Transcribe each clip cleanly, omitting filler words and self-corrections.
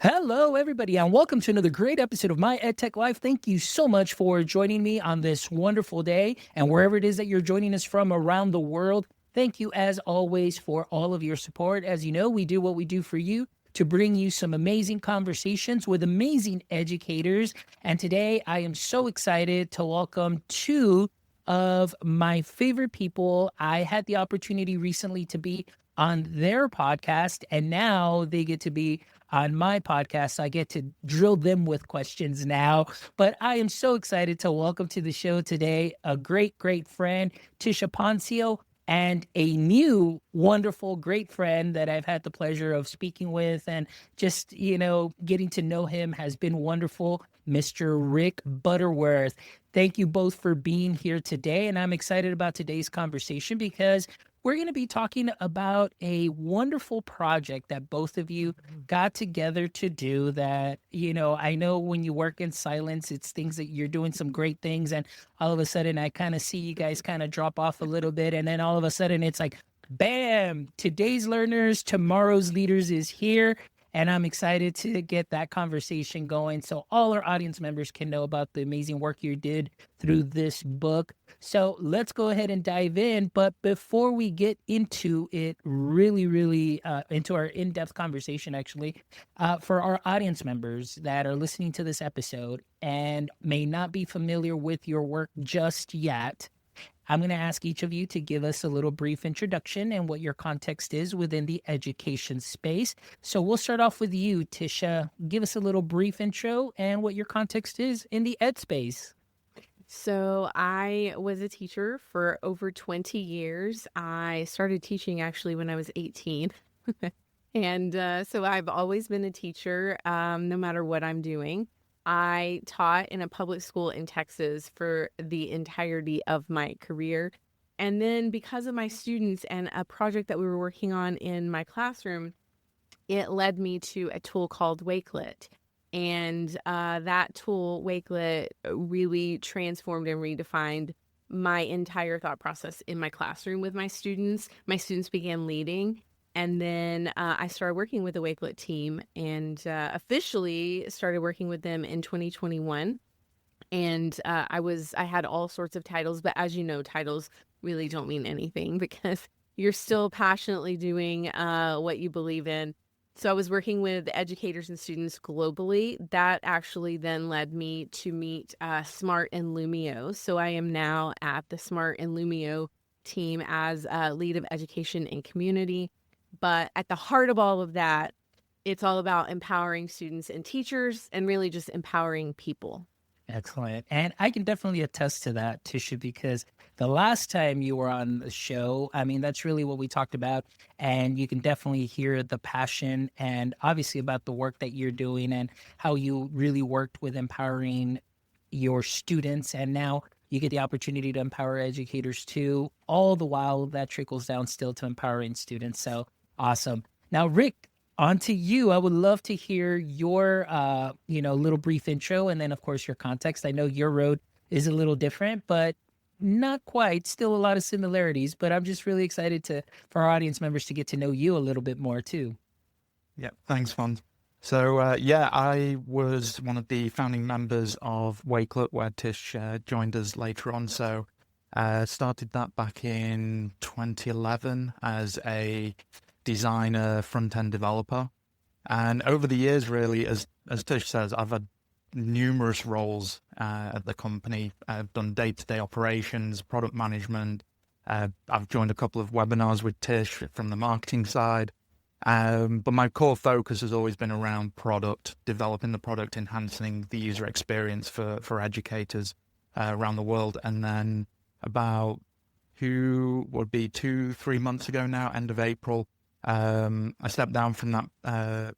Hello, everybody, and welcome to another great episode of My EdTech Life. Thank you so much for joining me on this wonderful day, and wherever it is that you're joining us from around the world, thank you, as always, for all of your support. As you know, we do what we do for you to bring you some amazing conversations with amazing educators, and today I am so excited to welcome two of my favorite people. I had the opportunity recently to be on their podcast, and now they get to be on my podcast. So I get to drill them with questions now. But I am so excited to welcome to the show today a great, great friend, Tisha Poncio, and a new, wonderful, great friend that I've had the pleasure of speaking with. And just, getting to know him has been wonderful, Mr. Rick Butterworth. Thank you both for being here today. And I'm excited about today's conversation because we're going to be talking about a wonderful project that both of you got together to do that, I know when you work in silence, it's things that you're doing some great things. And all of a sudden I kind of see you guys kind of drop off a little bit. And then all of a sudden it's like, bam, today's learners, tomorrow's leaders is here. And I'm excited to get that conversation going so all our audience members can know about the amazing work you did through this book. So let's go ahead and dive in. But before we get into it, really, into our in-depth conversation, actually, for our audience members that are listening to this episode and may not be familiar with your work just yet, I'm going to ask each of you to give us a little brief introduction and what your context is within the education space. So we'll start off with you, Tisha. Give us a little brief intro and what your context is in the ed space. So I was a teacher for over 20 years. I started teaching actually when I was 18. And so I've always been a teacher, no matter what I'm doing. I taught in a public school in Texas for the entirety of my career. And then because of my students and a project that we were working on in my classroom, it led me to a tool called Wakelet. And that tool, Wakelet, really transformed and redefined my entire thought process in my classroom with my students. My students began leading. And then I started working with the Wakelet team and officially started working with them in 2021. And I had all sorts of titles, but as you know, titles really don't mean anything because you're still passionately doing what you believe in. So I was working with educators and students globally. That actually then led me to meet Smart and Lumio. So I am now at the Smart and Lumio team as lead of education and community. But at the heart of all of that, it's all about empowering students and teachers and really just empowering people. Excellent. And I can definitely attest to that, Tisha, because the last time you were on the show, I mean, that's really what we talked about. And you can definitely hear the passion and obviously about the work that you're doing and how you really worked with empowering your students. And now you get the opportunity to empower educators too, all the while that trickles down still to empowering students. So awesome. Now, Rick, on to you. I would love to hear your, little brief intro and then, of course, your context. I know your road is a little different, but not quite. Still a lot of similarities, but I'm just really excited for our audience members to get to know you a little bit more too. Yeah, thanks, Fon. So, I was one of the founding members of Wakelet, where Tish joined us later on. So, started that back in 2011 as a designer, front-end developer. And over the years, really, as Tish says, I've had numerous roles at the company. I've done day-to-day operations, product management. I've joined a couple of webinars with Tish from the marketing side. But my core focus has always been around product, developing the product, enhancing the user experience for educators around the world. And then about 2-3 months ago now, end of April, I stepped down from that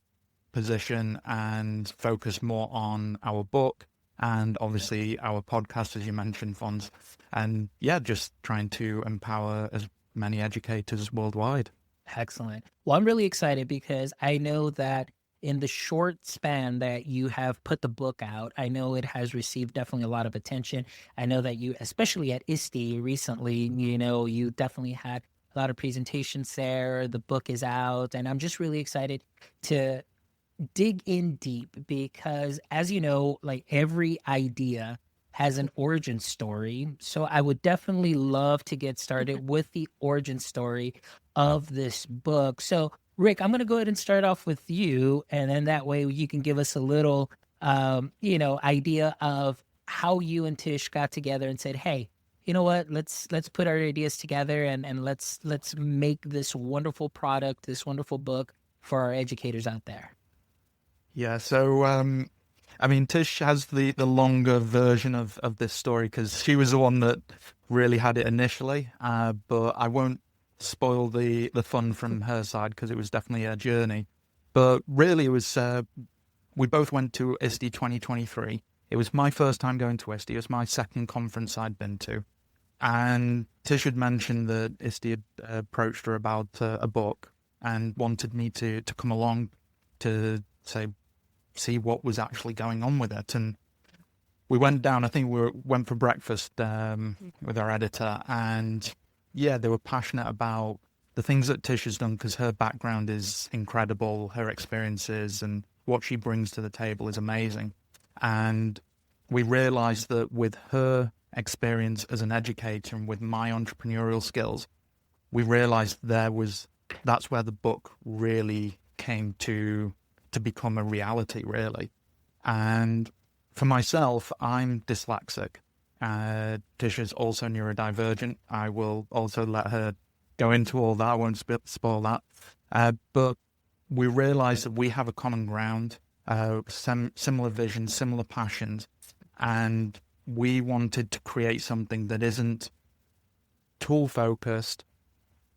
position and focused more on our book and obviously our podcast, as you mentioned, Fons. And yeah, just trying to empower as many educators worldwide. Excellent. Well, I'm really excited because I know that in the short span that you have put the book out, I know it has received definitely a lot of attention. I know that you, especially at ISTE recently, you definitely had a lot of presentations there. The book is out, and I'm just really excited to dig in deep because, as you know, like every idea has an origin story. So I would definitely love to get started with the origin story of this book. So, Rick, I'm going to go ahead and start off with you, and then that way you can give us a little, idea of how you and Tish got together and said, "Hey, you know what? Let's put our ideas together and let's make this wonderful product, this wonderful book for our educators out there." Yeah, so I mean, Tish has the longer version of this story because she was the one that really had it initially. But I won't spoil the fun from her side because it was definitely a journey. But really, it was we both went to ISTE 2023. It was my first time going to ISTE. It was my second conference I'd been to. And Tish had mentioned that ISTE had approached her about a book and wanted me to come along to see what was actually going on with it. And we went down, I think we went for breakfast with our editor. And yeah, they were passionate about the things that Tish has done because her background is incredible. Her experiences and what she brings to the table is amazing. And we realized that with her experience as an educator and with my entrepreneurial skills, we realized that's where the book really came to become a reality, really. And for myself, I'm dyslexic. Tisha's also neurodivergent. I will also let her go into all that. I won't spoil that. But we realized that we have a common ground, similar visions, similar passions, and we wanted to create something that isn't tool-focused.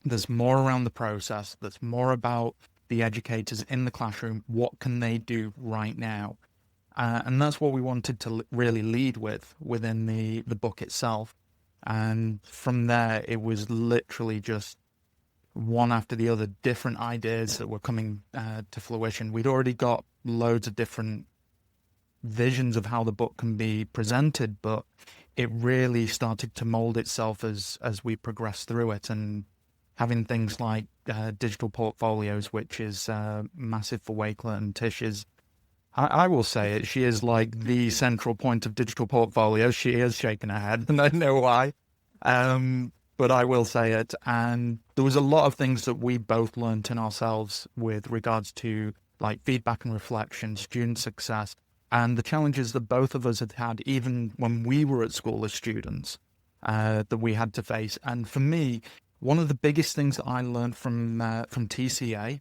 There's more around the process. There's more about the educators in the classroom. What can they do right now? And that's what we wanted to really lead with within the book itself. And from there, it was literally just one after the other, different ideas that were coming to fruition. We'd already got loads of different visions of how the book can be presented, but it really started to mold itself as we progressed through it. And having things like digital portfolios, which is massive for Wakelet, and Tish is, I will say it, she is like the central point of digital portfolios. She is shaking her head, and I know why. But I will say it. And there was a lot of things that we both learned in ourselves with regards to like feedback and reflection, student success, and the challenges that both of us had had even when we were at school as students that we had to face. And for me, one of the biggest things that I learned from TCA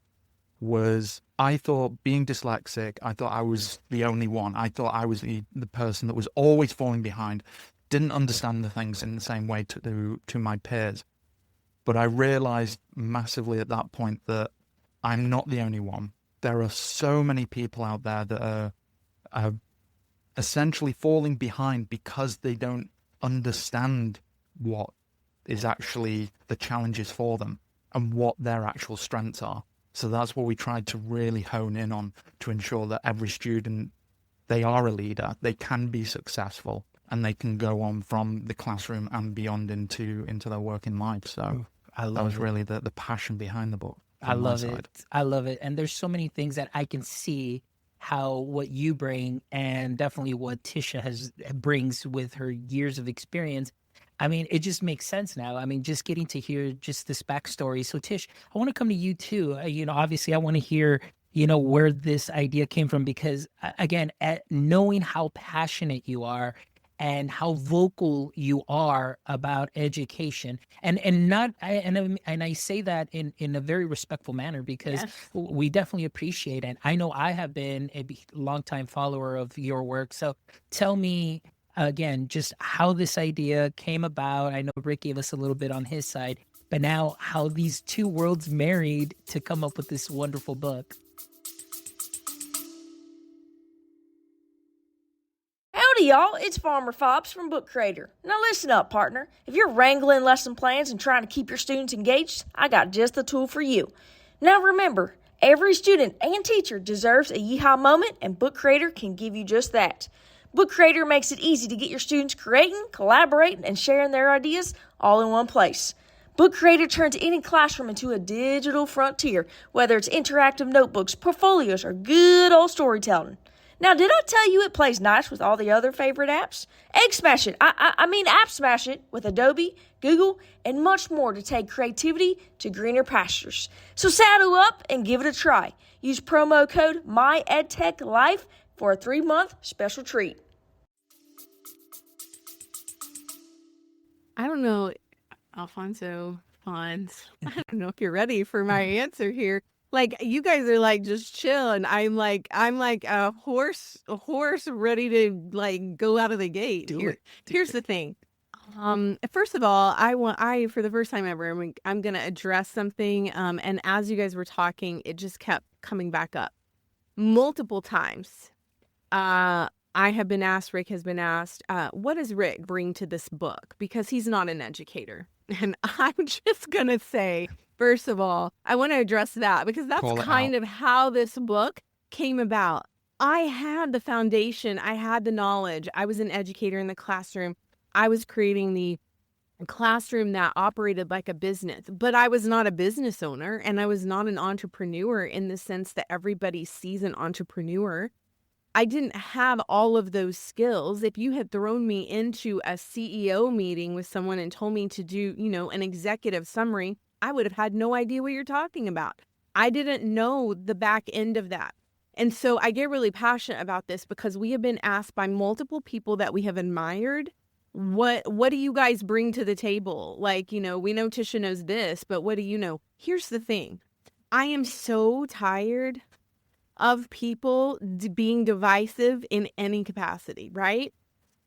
was I thought being dyslexic, I thought I was the only one. I thought I was the person that was always falling behind, didn't understand the things in the same way to my peers. But I realized massively at that point that I'm not the only one. There are so many people out there that are essentially falling behind because they don't understand what is actually the challenges for them and what their actual strengths are. So that's what we tried to really hone in on to ensure that every student, they are a leader, they can be successful, and they can go on from the classroom and beyond into their working life. So that was really the passion behind the book. I love it. I love it. And there's so many things that I can see how what you bring and definitely what Tisha brings with her years of experience. I mean, it just makes sense now. I mean, just getting to hear just this backstory. So Tish, I want to come to you too. Obviously I want to hear, where this idea came from, because again, at knowing how passionate you are and how vocal you are about education, and I say that in a very respectful manner, because Yes. we definitely appreciate it. I know I have been a longtime follower of your work. So tell me again, just how this idea came about. I know Rick gave us a little bit on his side, but now how these two worlds married to come up with this wonderful book. Howdy, y'all. It's Farmer Fobbs from Book Creator. Now listen up, partner. If you're wrangling lesson plans and trying to keep your students engaged, I got just the tool for you. Now remember, every student and teacher deserves a yeehaw moment, and Book Creator can give you just that. Book Creator makes it easy to get your students creating, collaborating, and sharing their ideas all in one place. Book Creator turns any classroom into a digital frontier, whether it's interactive notebooks, portfolios, or good old storytelling. Now, did I tell you it plays nice with all the other favorite apps? Egg Smash It, I mean App Smash It with Adobe, Google, and much more to take creativity to greener pastures. So saddle up and give it a try. Use promo code MyEdTechLife for a 3-month special treat. I don't know, Alfonso, Fonz, I don't know if you're ready for my answer here. Like, you guys are like just chill, and I'm like a horse ready to like go out of the gate. Here's the thing. First of all, I for the first time ever, I'm gonna address something. And as you guys were talking, it just kept coming back up multiple times. I have been asked, Rick has been asked, what does Rick bring to this book? Because he's not an educator. And I'm just going to say, first of all, I want to address that because that's kind of how this book came about. I had the foundation. I had the knowledge. I was an educator in the classroom. I was creating the classroom that operated like a business, but I was not a business owner and I was not an entrepreneur in the sense that everybody sees an entrepreneur. I didn't have all of those skills. If you had thrown me into a CEO meeting with someone and told me to do, an executive summary, I would have had no idea what you're talking about. I didn't know the back end of that. And so I get really passionate about this because we have been asked by multiple people that we have admired, what do you guys bring to the table? Like, we know Tisha knows this, but what do you know? Here's the thing. I am so tired of people being divisive in any capacity, right?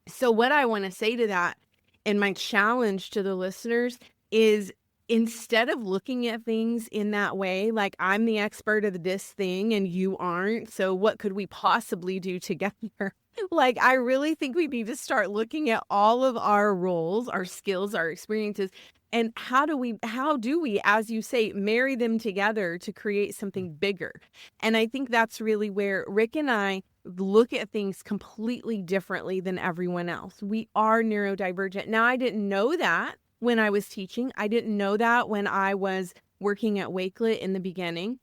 So what I want to say to that, and my challenge to the listeners, is instead of looking at things in that way, like I'm the expert of this thing and you aren't, so what could we possibly do together? Like, I really think we need to start looking at all of our roles, our skills, our experiences, and how do we, as you say, marry them together to create something bigger? And I think that's really where Rick and I look at things completely differently than everyone else. We are neurodivergent. Now, I didn't know that when I was teaching. I didn't know that when I was working at Wakelet in the beginning.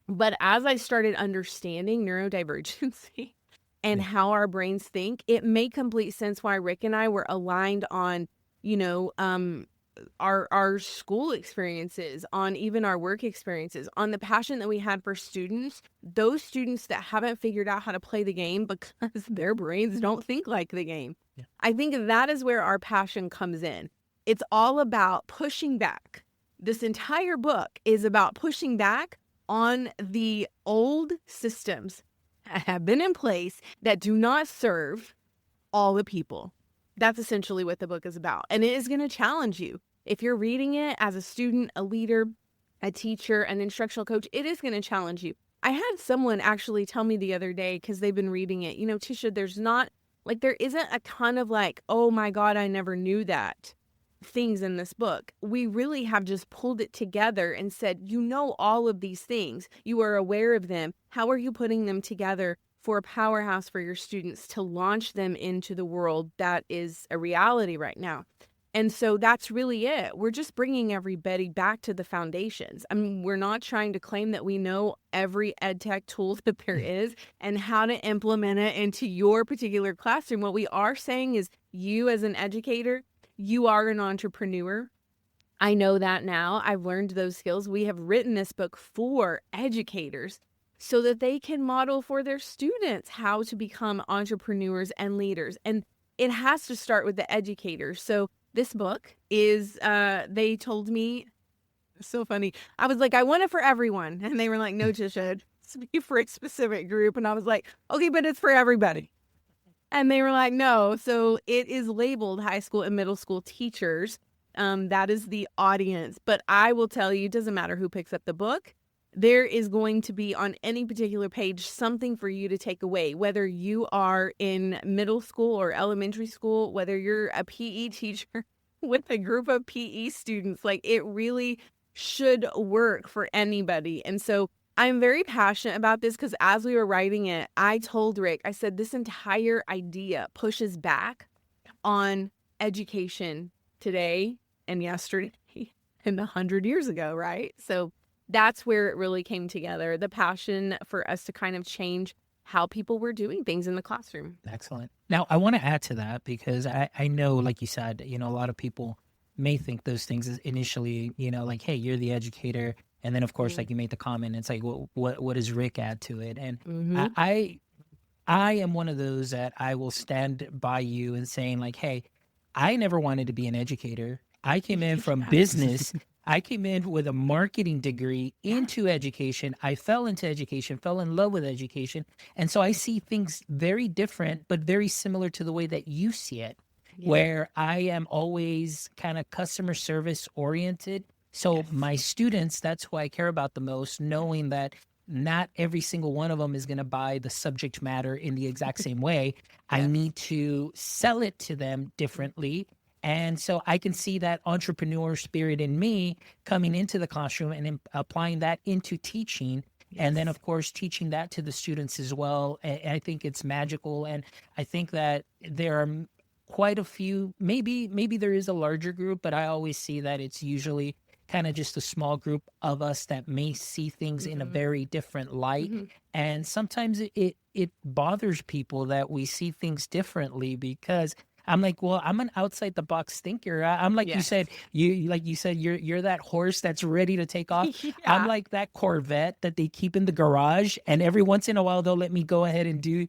But as I started understanding neurodivergency and how our brains think, it made complete sense why Rick and I were aligned on, our school experiences, on even our work experiences, on the passion that we had for students, those students that haven't figured out how to play the game because their brains don't think like the game. Yeah. I think that is where our passion comes in. It's all about pushing back. This entire book is about pushing back on the old systems that have been in place that do not serve all the people. That's essentially what the book is about. And it is going to challenge you. If you're reading it as a student, a leader, a teacher, an instructional coach, it is going to challenge you. I had someone actually tell me the other day, because they've been reading it, Tisha, there isn't a ton of oh my God, I never knew that things in this book. We really have just pulled it together and said, all of these things, you are aware of them. How are you putting them together for a powerhouse for your students to launch them into the world that is a reality right now? And so that's really it. We're just bringing everybody back to the foundations. I mean, we're not trying to claim that we know every ed tech tool that there is and how to implement it into your particular classroom. What we are saying is, you as an educator, you are an entrepreneur. I know that now. I've learned those skills. We have written this book for educators so that they can model for their students how to become entrepreneurs and leaders. And it has to start with the educators. So this book is, they told me, it's so funny. I was like, I want it for everyone. And they were like, no, Tisha, it's for a specific group. And I was like, okay, but it's for everybody. And they were like, no. So it is labeled high school and middle school teachers. That is the audience. But I will tell you, it doesn't matter who picks up the book. There is going to be on any particular page something for you to take away, whether you are in middle school or elementary school, whether you're a PE teacher with a group of PE students. It really should work for anybody. And so I'm very passionate about this because as we were writing it, I told Rick, I said, this entire idea pushes back on education today and yesterday in 100 years ago, right? So that's where it really came together, the passion for us to kind of change how people were doing things in the classroom. Excellent. Now, I want to add to that because I know, like you said, a lot of people may think those things is initially, like, hey, you're the educator. And then, of course, like you made the comment, it's like, well, what does Rick add to it? And Mm-hmm. I am one of those that I will stand by you and saying like, hey, I never wanted to be an educator. I came in from business. I came in with a marketing degree into education. I fell into education, fell in love with education. And so I see things very different, but very similar to the way that you see it, where I am always kind of customer service oriented. So my students, that's who I care about the most, knowing that not every single one of them is going to buy the subject matter in the exact same way. I need to sell it to them differently. And so I can see that entrepreneur spirit in me coming into the classroom and applying that into teaching. And then, of course, teaching that to the students as well. And I think it's magical. And I think that there are quite a few, maybe there is a larger group, but I always see that it's usually kind of just a small group of us that may see things in a very different light. And sometimes it bothers people that we see things differently, because I'm like, well, I'm an outside the box thinker. I'm like you said, you're that horse that's ready to take off. I'm like that Corvette that they keep in the garage, and every once in a while they'll let me go ahead and do,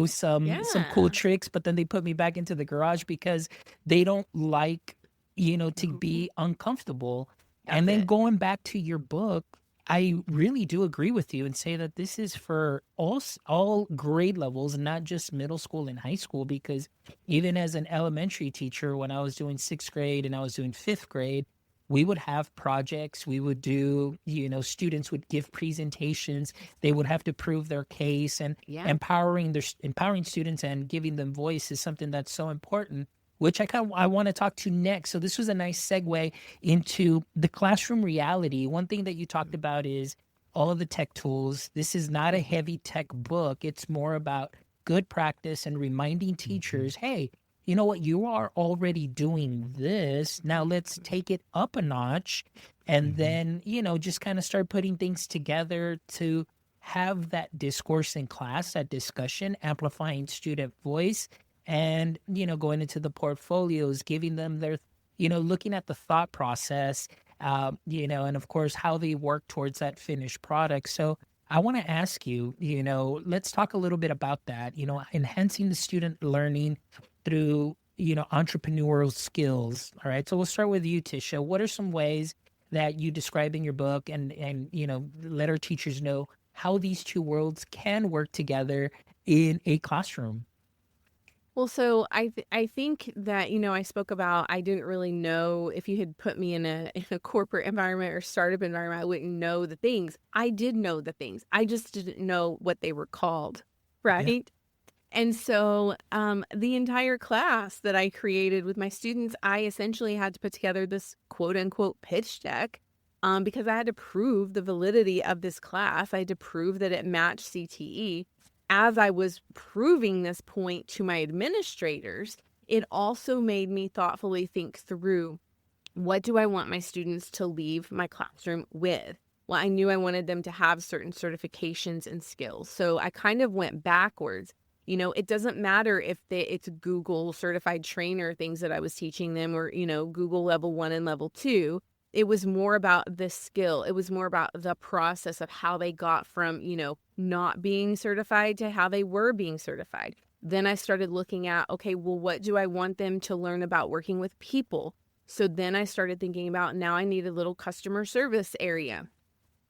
some cool tricks, but then they put me back into the garage because they don't like, to be uncomfortable. And then going back to your book, I really do agree with you and say that this is for all grade levels, not just middle school and high school, because even as an elementary teacher, when I was doing 6th grade and I was doing 5th grade, we would have projects. We would do, students would give presentations. They would have to prove their case, and empowering students and giving them voice is something that's so important, which I want to talk to next. So this was a nice segue into the classroom reality. One thing that you talked about is all of the tech tools. This is not a heavy tech book. It's more about good practice and reminding teachers, hey, you know what? You are already doing this. Now let's take it up a notch, and then, just kind of start putting things together to have that discourse in class, that discussion, amplifying student voice. And, going into the portfolios, giving them their, looking at the thought process, and of course, how they work towards that finished product. So I want to ask you, let's talk a little bit about that, enhancing the student learning through, entrepreneurial skills. All right. So we'll start with you, Tisha. What are some ways that you describe in your book and let our teachers know how these two worlds can work together in a classroom? Well, so I think that, I spoke about, I didn't really know if you had put me in a corporate environment or startup environment, I wouldn't know the things. I did know the things. I just didn't know what they were called, right? And so the entire class that I created with my students, I essentially had to put together this quote unquote pitch deck because I had to prove the validity of this class. I had to prove that it matched CTE. As I was proving this point to my administrators, it also made me thoughtfully think through, what do I want my students to leave my classroom with? Well, I knew I wanted them to have certain certifications and skills. So I kind of went backwards. It doesn't matter if it's Google certified trainer things that I was teaching them, or, Google level 1 and level 2. It was more about the skill. It was more about the process of how they got from, not being certified to how they were being certified. Then I started looking at, okay, well, what do I want them to learn about working with people? So then I started thinking about, now I need a little customer service area.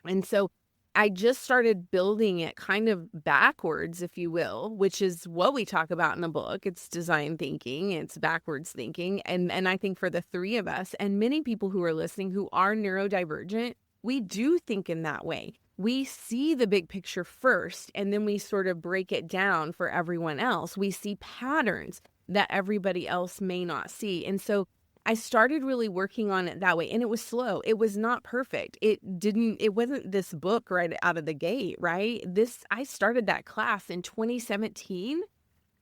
And so I just started building it kind of backwards, if you will, which is what we talk about in the book. It's design thinking, it's backwards thinking. And I think for the three of us and many people who are listening who are neurodivergent, we do think in that way. We see the big picture first, and then we sort of break it down for everyone else. We see patterns that everybody else may not see. And so I started really working on it that way, and it was slow. It was not perfect. It wasn't this book right out of the gate, right? I started that class in 2017,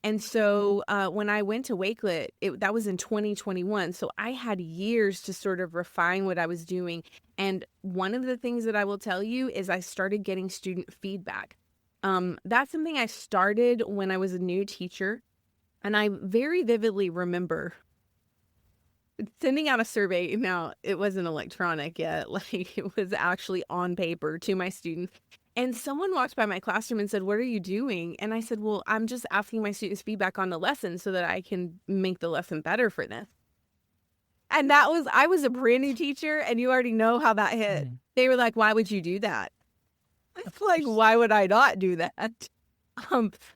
And so when I went to Wakelet, that was in 2021. So I had years to sort of refine what I was doing. And one of the things that I will tell you is I started getting student feedback. That's something I started when I was a new teacher. And I very vividly remember sending out a survey. Now, it wasn't electronic yet. Like, it was actually on paper to my students. And someone walked by my classroom and said, "What are you doing?" And I said, "Well, I'm just asking my students feedback on the lesson so that I can make the lesson better for them." And I was a brand new teacher, and you already know how that hit. They were like, "Why would you do that?" It's like, why would I not do that?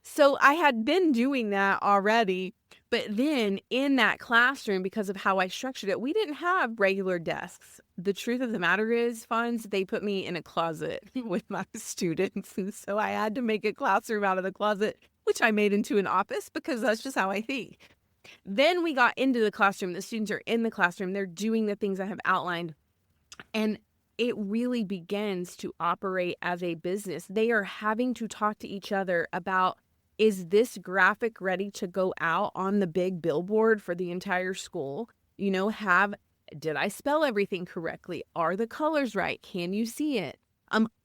So I had been doing that already, but then in that classroom, because of how I structured it, we didn't have regular desks. The truth of the matter is, Fonz, they put me in a closet with my students. And so I had to make a classroom out of the closet, which I made into an office because that's just how I think. Then we got into the classroom. The students are in the classroom. They're doing the things I have outlined. And it really begins to operate as a business. They are having to talk to each other about, is this graphic ready to go out on the big billboard for the entire school? You know, did I spell everything correctly? Are the colors right? Can you see it?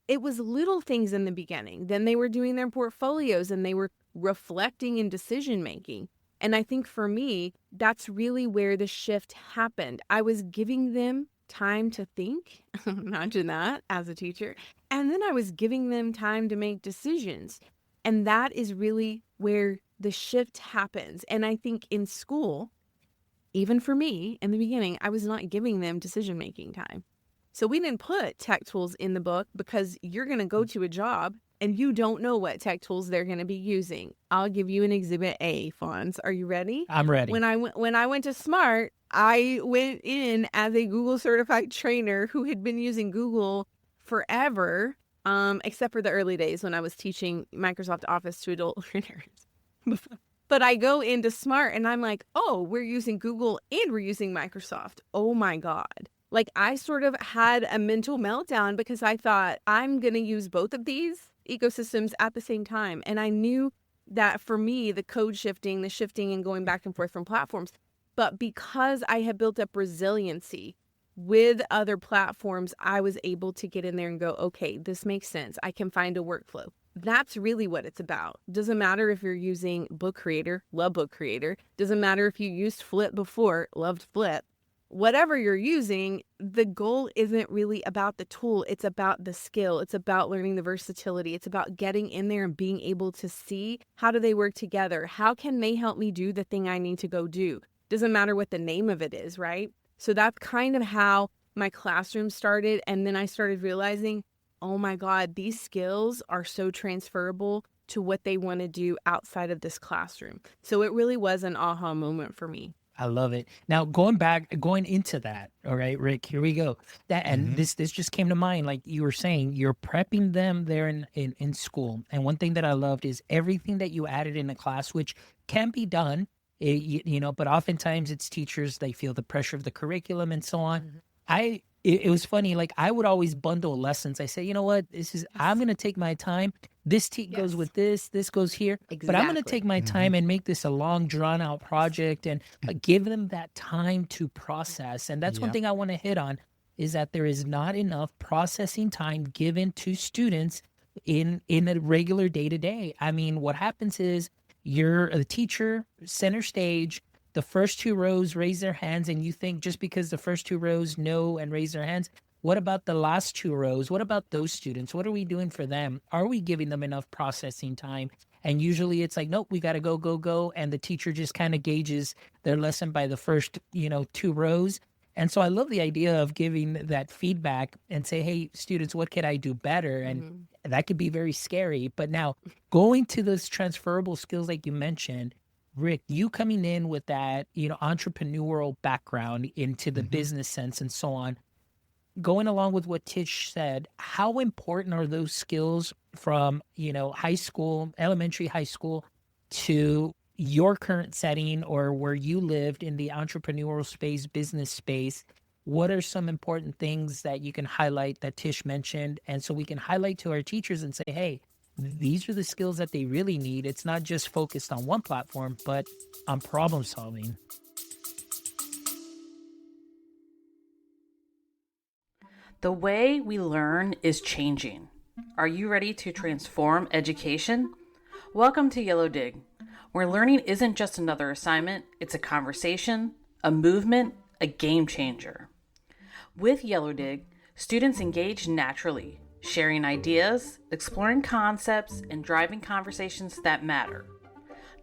It was little things in the beginning. Then they were doing their portfolios and they were reflecting in decision making. And I think for me, that's really where the shift happened. I was giving them time to think. Imagine that as a teacher. And then I was giving them time to make decisions. And that is really where the shift happens. And I think in school, even for me in the beginning, I was not giving them decision-making time. So we didn't put tech tools in the book because you're going to go to a job and you don't know what tech tools they're going to be using. I'll give you an exhibit A, Fonz. Are you ready? I'm ready. When I went to SMART, I went in as a Google certified trainer who had been using Google forever, except for the early days when I was teaching Microsoft Office to adult learners. But I go into SMART and I'm like, oh, we're using Google and we're using Microsoft. Oh my God. Like, I sort of had a mental meltdown because I thought I'm going to use both of these ecosystems at the same time. And I knew that for me, the code shifting, the shifting and going back and forth from platforms. But because I had built up resiliency with other platforms, I was able to get in there and go, okay, this makes sense. I can find a workflow. That's really what it's about. Doesn't matter if you're using Book Creator, love Book Creator. Doesn't matter if you used Flip before, loved Flip. Whatever you're using, the goal isn't really about the tool. It's about the skill. It's about learning the versatility. It's about getting in there and being able to see how do they work together? How can they help me do the thing I need to go do? Doesn't matter what the name of it is, right? So that's kind of how my classroom started. And then I started realizing, oh my God, these skills are so transferable to what they want to do outside of this classroom. So it really was an aha moment for me. I love it. Now, going into that, all right, Rick, here we go. This just came to mind, like you were saying, you're prepping them there in school. And one thing that I loved is everything that you added in the class, which can be done, but oftentimes it's teachers, they feel the pressure of the curriculum and so on. It was funny, like I would always bundle lessons. I say, you know what, I'm going to take my time. This goes with this goes here. Exactly. But I'm going to take my time and make this a long, drawn-out project and give them that time to process. And that's one thing I want to hit on, is that there is not enough processing time given to students in a regular day-to-day. I mean, what happens is you're a teacher, center stage, the first two rows raise their hands, and you think just because the first two rows know and raise their hands, what about the last two rows? What about those students? What are we doing for them? Are we giving them enough processing time? And usually it's like, nope, we got to go. And the teacher just kind of gauges their lesson by the first, two rows. And so I love the idea of giving that feedback and say, hey, students, what could I do better? And that could be very scary. But now going to those transferable skills like you mentioned, Rick, you coming in with that, entrepreneurial background into the business sense and so on, going along with what Tish said, how important are those skills from, high school, elementary, high school, to your current setting or where you lived in the entrepreneurial space, business space? What are some important things that you can highlight that Tish mentioned? And so we can highlight to our teachers and say, hey, these are the skills that they really need. It's not just focused on one platform, but on problem solving. The way we learn is changing. Are you ready to transform education? Welcome to Yellow Dig, where learning isn't just another assignment, it's a conversation, a movement, a game changer. With Yellow Dig, students engage naturally, sharing ideas, exploring concepts, and driving conversations that matter.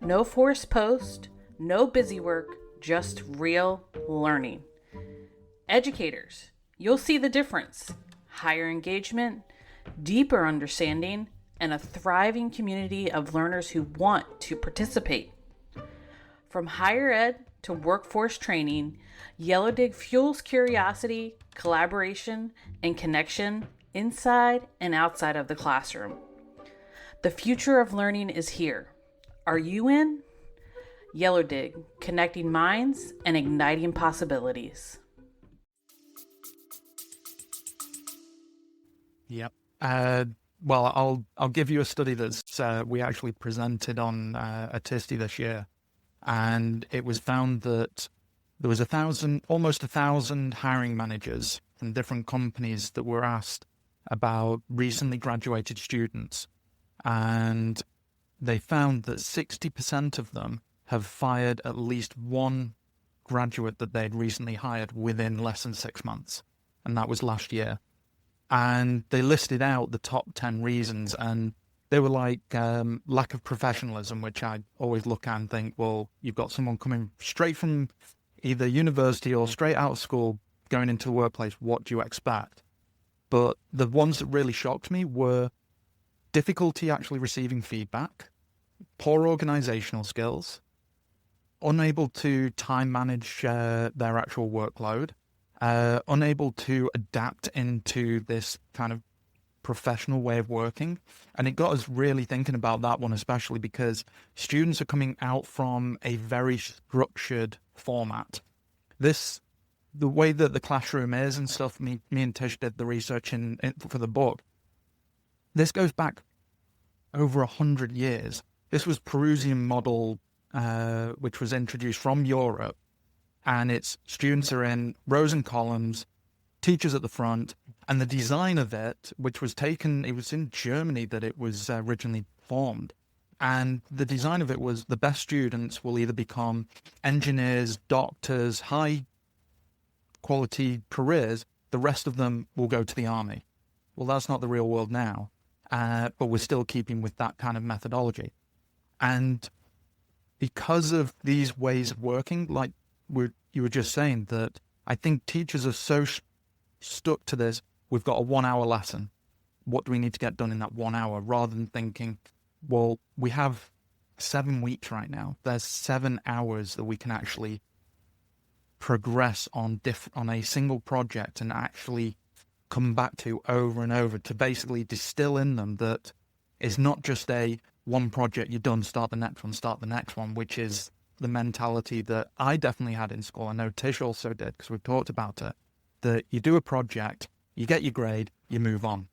No forced post, no busy work, just real learning. Educators, you'll see the difference. Higher engagement, deeper understanding, and a thriving community of learners who want to participate. From higher ed to workforce training, Yellow Dig fuels curiosity, collaboration, and connection inside and outside of the classroom. The future of learning is here. Are you in? Yellow Dig, connecting minds and igniting possibilities. Yep. Well, I'll give you a study that's we actually presented on a TISTI this year, and it was found that there was almost 1,000 hiring managers from different companies that were asked about recently graduated students, and they found that 60% of them have fired at least one graduate that they'd recently hired within less than 6 months, and that was last year. And they listed out the top 10 reasons, and they were like lack of professionalism, which I always look at and think, well, you've got someone coming straight from either university or straight out of school going into the workplace. What do you expect? But the ones that really shocked me were difficulty actually receiving feedback, poor organizational skills, unable to time manage their actual workload, unable to adapt into this kind of professional way of working. And it got us really thinking about that one, especially because students are coming out from a very structured format. The way that the classroom is and stuff, me and Tish did the research for the book. This goes back over 100 years. This was Perusian model, which was introduced from Europe. And it's students are in rows and columns, teachers at the front, and the design of it, which was taken, it was in Germany that it was originally formed. And the design of it was the best students will either become engineers, doctors, high quality careers. The rest of them will go to the army. Well, that's not the real world now, but we're still keeping with that kind of methodology. And because of these ways of working, like you were just saying, that I think teachers are so stuck to this, we've got a 1 hour lesson. What do we need to get done in that 1 hour? Rather than thinking, well, we have 7 weeks right now. There's 7 hours that we can actually progress on a single project and actually come back to over and over to basically distill in them that it's not just a one project, you're done, start the next one, which is the mentality that I definitely had in school. I know Tish also did, because we've talked about it, that you do a project, you get your grade, you move on.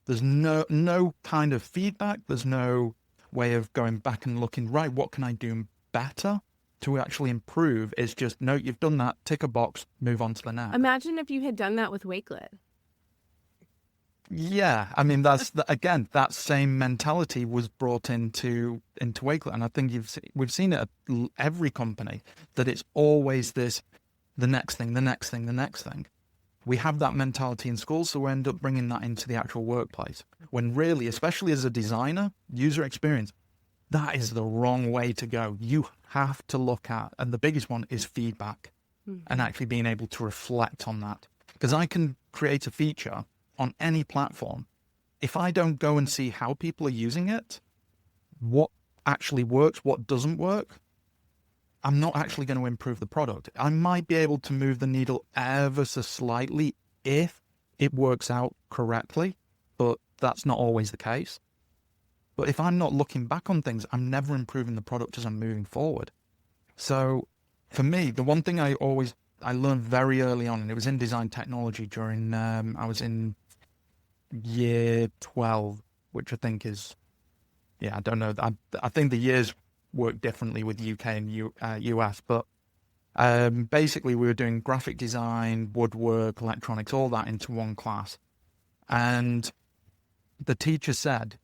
There's no kind of feedback. There's no way of going back and looking, right, what can I do better to actually improve? It's just, no, you've done that, tick a box, move on to the next. Imagine if you had done that with Wakelet. Yeah, I mean, again, that same mentality was brought into Wakelet, and I think we've seen it at every company, that it's always this, the next thing. We have that mentality in school, so we end up bringing that into the actual workplace. When really, especially as a designer, user experience, that is the wrong way to go. You have to look at, and the biggest one is feedback, and actually being able to reflect on that. Because I can create a feature on any platform. If I don't go and see how people are using it, what actually works, what doesn't work, I'm not actually going to improve the product. I might be able to move the needle ever so slightly if it works out correctly, but that's not always the case. But if I'm not looking back on things, I'm never improving the product as I'm moving forward. So for me, the one thing I learned very early on, and it was in design technology during, I was in year 12, which I think is, I don't know. I think the years work differently with UK and US, but basically we were doing graphic design, woodwork, electronics, all that into one class. And the teacher said,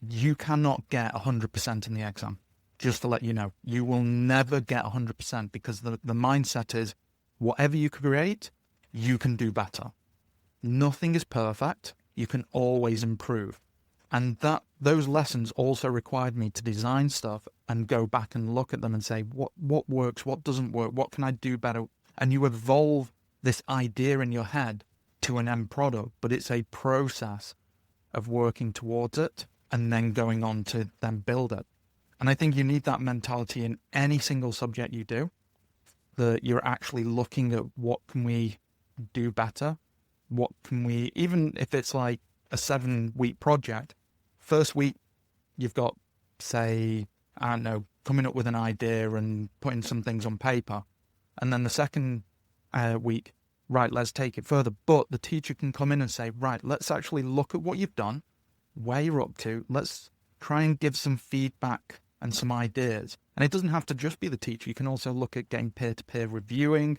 you cannot get 100% in the exam. Just to let you know, you will never get 100% because the mindset is whatever you create, you can do better. Nothing is perfect. You can always improve. And those lessons also required me to design stuff and go back and look at them and say, what works, what doesn't work, what can I do better? And you evolve this idea in your head to an end product, but it's a process of working towards it and then going on to then build it. And I think you need that mentality in any single subject you do, that you're actually looking at what can we do better? What can we, even if it's like a 7-week project, first week you've got, say, I don't know, coming up with an idea and putting some things on paper. And then the second week, right, let's take it further. But the teacher can come in and say, right, let's actually look at what you've done, where you're up to. Let's try and give some feedback and some ideas. And it doesn't have to just be the teacher. You can also look at getting peer-to-peer reviewing.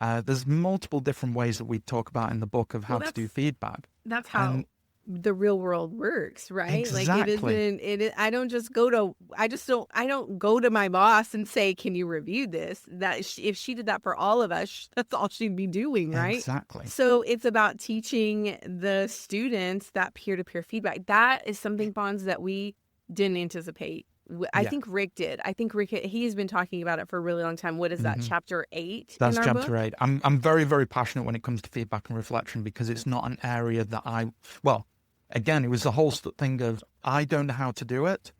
There's multiple different ways that we talk about in the book of how to do feedback. That's how the real world works, right? Exactly. Like I don't go to my boss and say, can you review this? If she did that for all of us, that's all she'd be doing, right? Exactly. So it's about teaching the students that peer-to-peer feedback. That is something, Bonds, that we didn't anticipate. I think Rick did. I think Rick, he's been talking about it for a really long time. What is that, chapter 8 That's in our chapter book? 8. I'm very, very passionate when it comes to feedback and reflection because it's not an area that again, it was the whole thing of I don't know how to do it,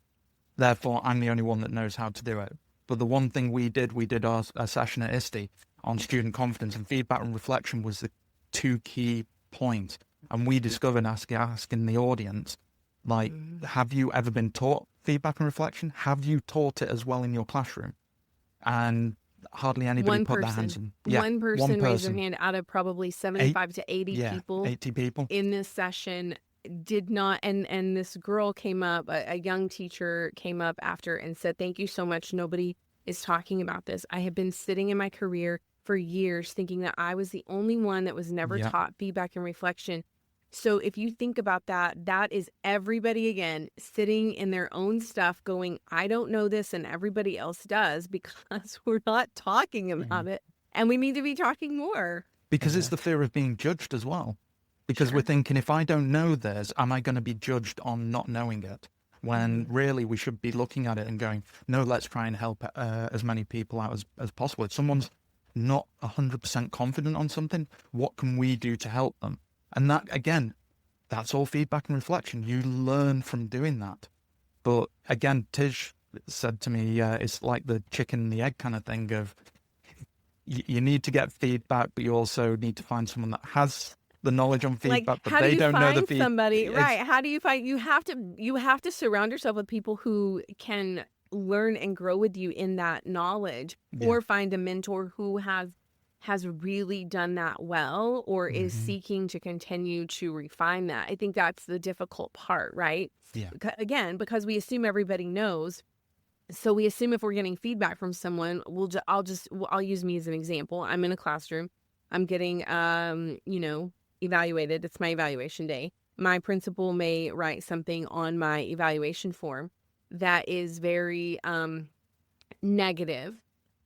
therefore I'm the only one that knows how to do it. But the one thing we did a session at ISTE on student confidence, and feedback and reflection was the 2 key points. And we discovered asking the audience, like, have you ever been taught feedback and reflection? Have you taught it as well in your classroom? And hardly anybody put their hands in. Yeah, one person raised their hand out of probably 75 to 80 people. 80 people in this session did not. And this girl came up, a young teacher came up after and said, thank you so much. Nobody is talking about this. I have been sitting in my career for years thinking that I was the only one that was never taught feedback and reflection. So if you think about that, that is everybody, again, sitting in their own stuff going, I don't know this and everybody else does, because we're not talking about it. And we need to be talking more. Because it's the fear of being judged as well. Because we're thinking, if I don't know this, am I going to be judged on not knowing it? When really we should be looking at it and going, no, let's try and help as many people out as possible. If someone's not 100% confident on something, what can we do to help them? And that, again, that's all feedback and reflection. You learn from doing that. But again, Tish said to me, it's like the chicken and the egg kind of thing of you need to get feedback, but you also need to find someone that has the knowledge on feedback, but they don't know the feedback. Somebody, right? How do you find? You have to surround yourself with people who can learn and grow with you in that knowledge, or find a mentor who has really done that well, or is seeking to continue to refine that. I think that's the difficult part, right? Yeah. Again, because we assume everybody knows. So we assume if we're getting feedback from someone, I'll use me as an example. I'm in a classroom. I'm getting, evaluated. It's my evaluation day. My principal may write something on my evaluation form that is very negative.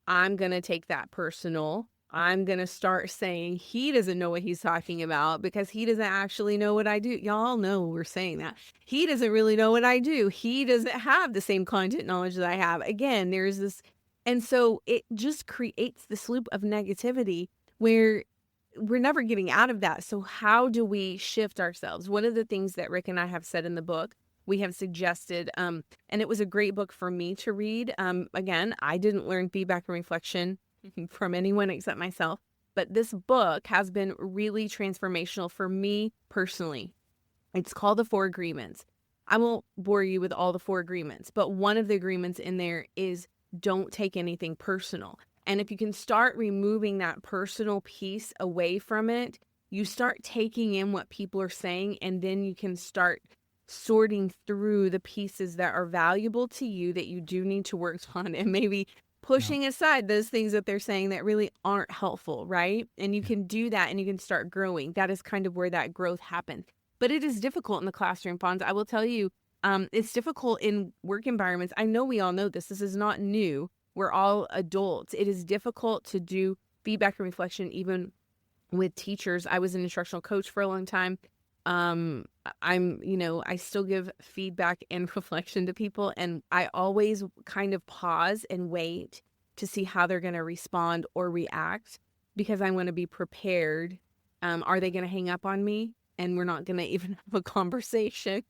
I'm going to take that personal. I'm going to start saying he doesn't know what he's talking about because he doesn't actually know what I do. Y'all know we're saying that. He doesn't really know what I do. He doesn't have the same content knowledge that I have. Again, there's this. And so it just creates this loop of negativity where we're never getting out of that. So how do we shift ourselves? One of the things that Rick and I have said in the book, we have suggested, and it was a great book for me to read. Again, I didn't learn feedback and reflection from anyone except myself, but this book has been really transformational for me personally. It's called The 4 Agreements. I won't bore you with all the 4 agreements, but one of the agreements in there is don't take anything personal. And if you can start removing that personal piece away from it, you start taking in what people are saying, and then you can start sorting through the pieces that are valuable to you that you do need to work on, and maybe pushing aside those things that they're saying that really aren't helpful, right? And you can do that and you can start growing. That is kind of where that growth happens. But it is difficult in the classroom, Fonz. I will tell you, it's difficult in work environments. I know we all know this. This is not new. We're all adults. It is difficult to do feedback and reflection even with teachers. I was an instructional coach for a long time. I still give feedback and reflection to people, and I always kind of pause and wait to see how they're going to respond or react, because I want to be prepared. Are they going to hang up on me and we're not going to even have a conversation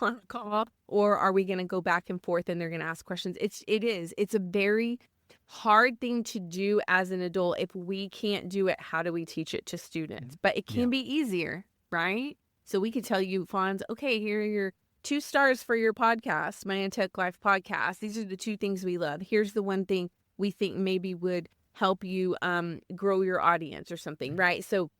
on a call, or are we going to go back and forth and they're going to ask questions? It's a very hard thing to do as an adult. If we can't do it, how do we teach it to students? But it can be easier, right? So we could tell you, Fonz, okay, here are your 2 stars for your podcast, my EdTech Life podcast. These are the 2 things we love. Here's the 1 thing we think maybe would help you grow your audience or something, right? So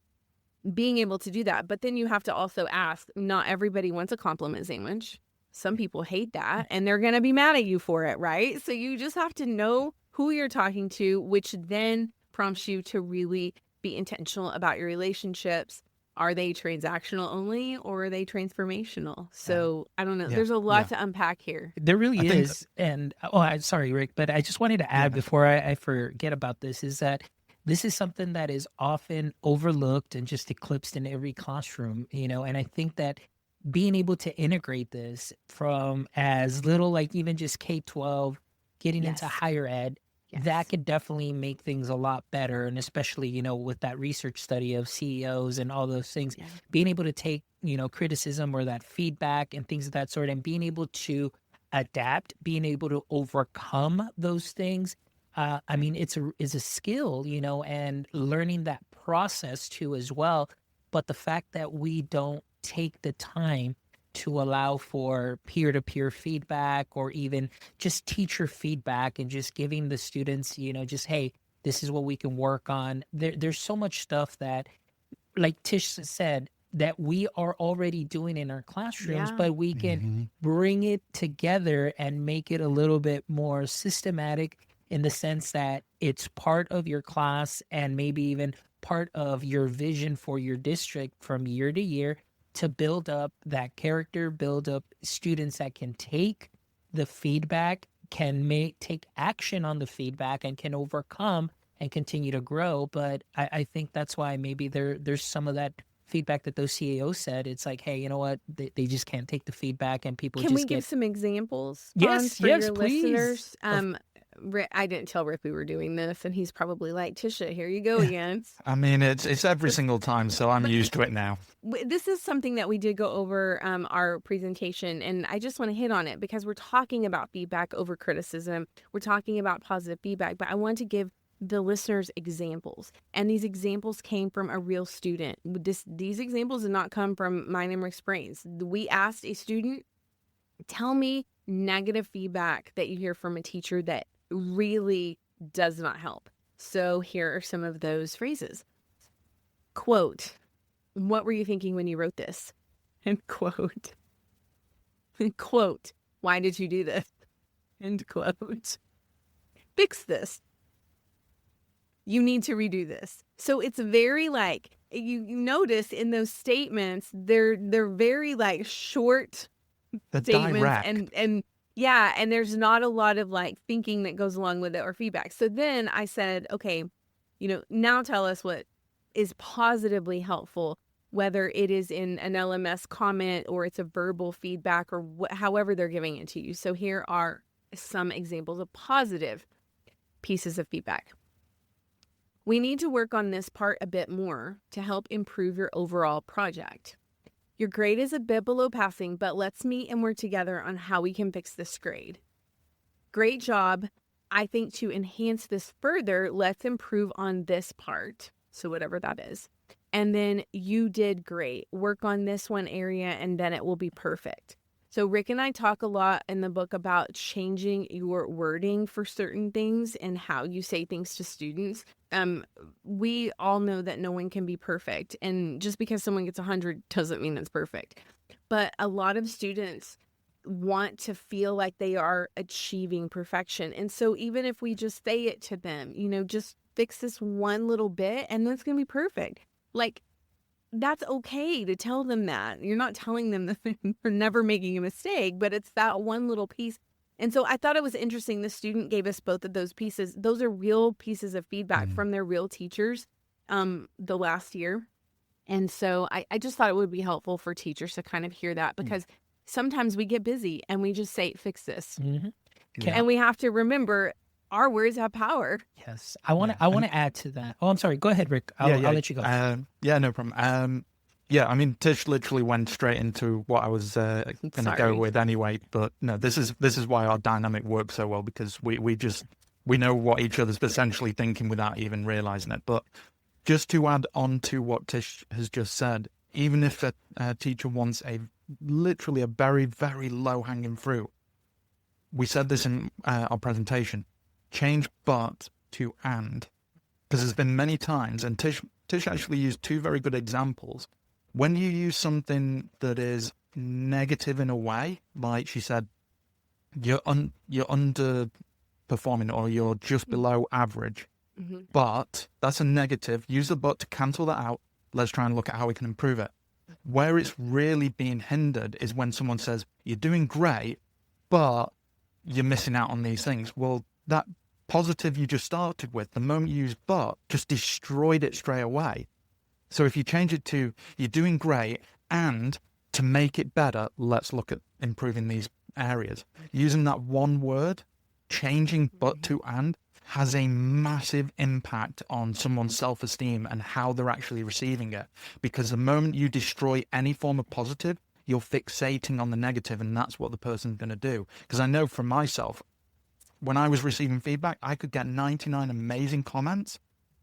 being able to do that. But then you have to also ask, not everybody wants a compliment sandwich. Some people hate that and they're going to be mad at you for it, right? So you just have to know who you're talking to, which then prompts you to really be intentional about your relationships. Are they transactional only, or are they transformational? So I don't know. There's a lot to unpack here. There really is. And I'm sorry, Rick, but I just wanted to add before I forget about this, is that this is something that is often overlooked and just eclipsed in every classroom, and I think that being able to integrate this from as little, like even just K-12, getting into higher ed, that could definitely make things a lot better. And especially, with that research study of CEOs and all those things, being able to take, criticism or that feedback and things of that sort, and being able to adapt, being able to overcome those things. I mean, it's a skill, and learning that process too as well. But the fact that we don't take the time to allow for peer-to-peer feedback, or even just teacher feedback, and just giving the students, just, hey, this is what we can work on. There's so much stuff that, like Tish said, that we are already doing in our classrooms, but we can bring it together and make it a little bit more systematic, in the sense that it's part of your class and maybe even part of your vision for your district from year to year, to build up that character, build up students that can take the feedback, can take action on the feedback, and can overcome and continue to grow. But I think that's why maybe there's some of that feedback that those CEOs said. It's like, hey, you know what? They just can't take the feedback, and people Can we give some examples? Yes, for your please. Listeners? I didn't tell Rick we were doing this, and he's probably like, Tisha, here you go again. I mean, it's every single time, so I'm used to it now. This is something that we did go over our presentation, and I just want to hit on it because we're talking about feedback over criticism. We're talking about positive feedback, but I want to give the listeners examples, and these examples came from a real student. These examples did not come from mine and Rick's brains. We asked a student, tell me negative feedback that you hear from a teacher that really does not help. So here are some of those phrases. Quote, what were you thinking when you wrote this? End quote. Quote, why did you do this? End quote. Fix this. You need to redo this. So it's very like, you notice in those statements, they're very like short statements, direct. and there's not a lot of like thinking that goes along with it or feedback. So then I said, okay, now tell us what is positively helpful, whether it is in an LMS comment or it's a verbal feedback, or however they're giving it to you. So here are some examples of positive pieces of feedback. We need to work on this part a bit more to help improve your overall project. Your grade is a bit below passing, but let's meet and work together on how we can fix this grade. Great job. I think to enhance this further, let's improve on this part. So whatever that is. And then you did great. Work on this one area and then it will be perfect. So Rick and I talk a lot in the book about changing your wording for certain things and how you say things to students. We all know that no one can be perfect. And just because someone gets 100 doesn't mean it's perfect. But a lot of students want to feel like they are achieving perfection. And so even if we just say it to them, just fix this one little bit and then it's going to be perfect. Like, that's okay to tell them that. You're not telling them that they're never making a mistake, but it's that one little piece. And so I thought it was interesting. The student gave us both of those pieces. Those are real pieces of feedback from their real teachers the last year. And so I just thought it would be helpful for teachers to kind of hear that, because sometimes we get busy and we just say, fix this. And we have to remember our words have power. Yes. I want to add to that. Oh, I'm sorry. Go ahead, Rick. I'll let you go. No problem. I mean, Tish literally went straight into what I was going to go with anyway. But no, this is why our dynamic works so well, because we know what each other's essentially thinking without even realizing it. But just to add on to what Tish has just said, even if a teacher wants literally a very, very low hanging fruit, we said this in our presentation, change but to and. Because there's been many times, and Tish actually used two very good examples. When you use something that is negative in a way, like she said, you're underperforming or you're just below average, but that's a negative. Use the but to cancel that out. Let's try and look at how we can improve it. Where it's really being hindered is when someone says, you're doing great, but you're missing out on these things. Well, that positive you just started with, the moment you use but, just destroyed it straight away. So if you change it to, you're doing great, and to make it better, let's look at improving these areas. Using that one word, changing but to and, has a massive impact on someone's self-esteem and how they're actually receiving it. Because the moment you destroy any form of positive, you're fixating on the negative, and that's what the person's going to do. Because I know from myself, when I was receiving feedback, I could get 99 amazing comments.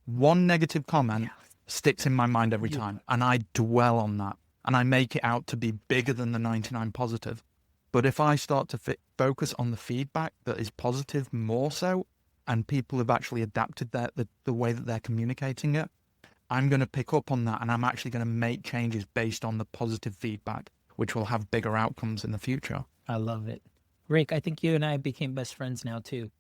One negative comment sticks in my mind every time, and I dwell on that, and I make it out to be bigger than the 99 positive. But if I start to focus on the feedback that is positive more so, and people have actually adapted the way that they're communicating it, I'm going to pick up on that, and I'm actually going to make changes based on the positive feedback, which will have bigger outcomes in the future. I love it. Rick, I think you and I became best friends now too,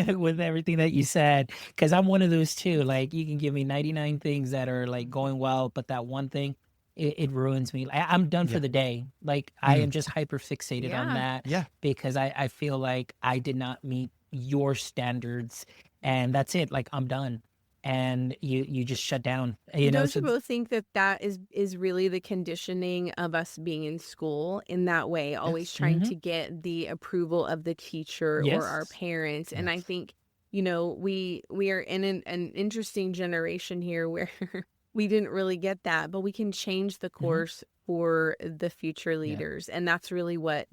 with everything that you said, because I'm one of those too. Like, you can give me 99 things that are like going well, but that one thing, it ruins me. I'm done for the day. Like, I am just hyper fixated on that because I feel like I did not meet your standards, and that's it. Like, I'm done. And you just shut down. Don't you both think that is really the conditioning of us being in school in that way, always trying to get the approval of the teacher or our parents? And I think, we are in an interesting generation here where we didn't really get that, but we can change the course for the future leaders. And that's really what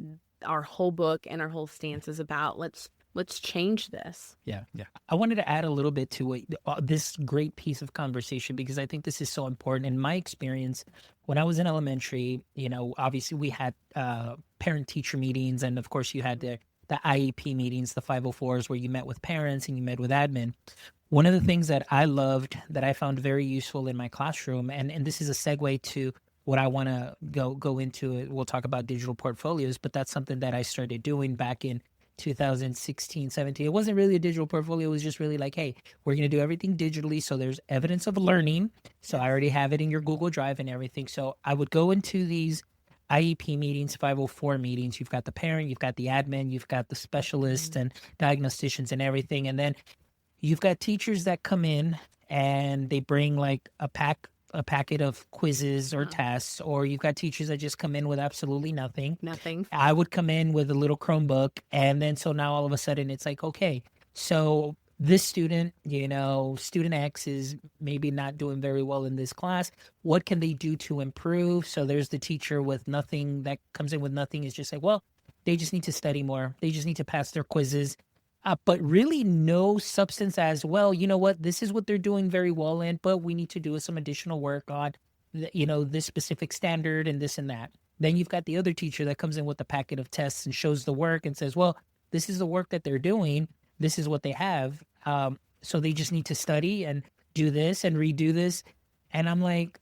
our whole book and our whole stance is about. Let's change this. Yeah. I wanted to add a little bit to this great piece of conversation, because I think this is so important. In my experience, when I was in elementary, obviously we had parent-teacher meetings, and of course you had the IEP meetings, the 504s, where you met with parents and you met with admin. One of the things that I loved, that I found very useful in my classroom, and this is a segue to what I want to go into. We'll talk about digital portfolios, but that's something that I started doing back in 2016, 17. It wasn't really a digital portfolio. It was just really like, hey, we're going to do everything digitally. So there's evidence of learning. So I already have it in your Google Drive and everything. So I would go into these IEP meetings, 504 meetings. You've got the parent, you've got the admin, you've got the specialists and diagnosticians and everything. And then you've got teachers that come in and they bring like a packet of quizzes or tests, or you've got teachers that just come in with absolutely nothing. I would come in with a little Chromebook, and then so now all of a sudden it's like, okay, so this student, student X is maybe not doing very well in this class. What can they do to improve? So there's the teacher with nothing that comes in with nothing, is just like, well, they just need to study more. They just need to pass their quizzes. But really no substance as well. You know what? This is what they're doing very well in, but we need to do some additional work on, this specific standard and this and that. Then you've got the other teacher that comes in with a packet of tests and shows the work and says, well, this is the work that they're doing. This is what they have. So they just need to study and do this and redo this. And I'm like,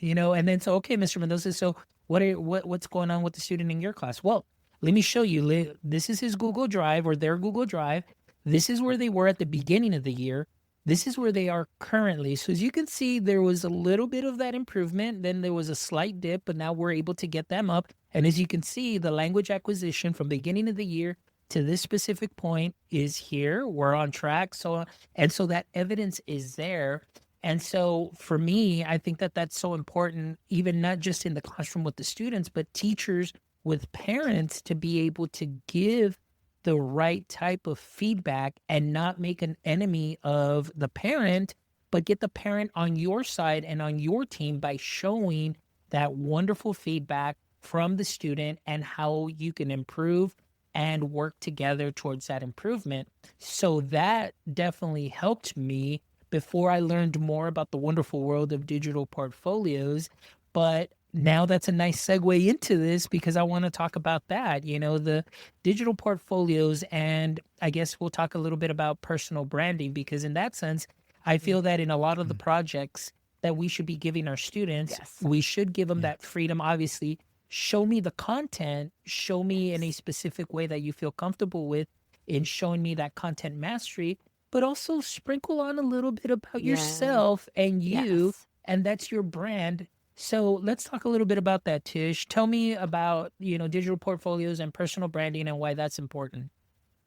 and then so, okay, Mr. Mendoza, so What's going on with the student in your class? Well, let me show you. This is his Google Drive or their Google Drive. This is where they were at the beginning of the year. This is where they are currently. So as you can see, there was a little bit of that improvement. Then there was a slight dip, but now we're able to get them up. And as you can see, the language acquisition from the beginning of the year to this specific point is here. We're on track. So that evidence is there. And so for me, I think that that's so important, even not just in the classroom with the students, but teachers with parents to be able to give the right type of feedback and not make an enemy of the parent, but get the parent on your side and on your team by showing that wonderful feedback from the student and how you can improve and work together towards that improvement. So that definitely helped me before I learned more about the wonderful world of digital portfolios. But now that's a nice segue into this because I want to talk about that, the digital portfolios. And I guess we'll talk a little bit about personal branding, because in that sense, I feel that in a lot of the projects that we should be giving our students, we should give them that freedom. Obviously, show me the content, show me in a specific way that you feel comfortable with in showing me that content mastery, but also sprinkle on a little bit about yourself and you, and that's your brand. So let's talk a little bit about that, Tish. Tell me about, digital portfolios and personal branding and why that's important.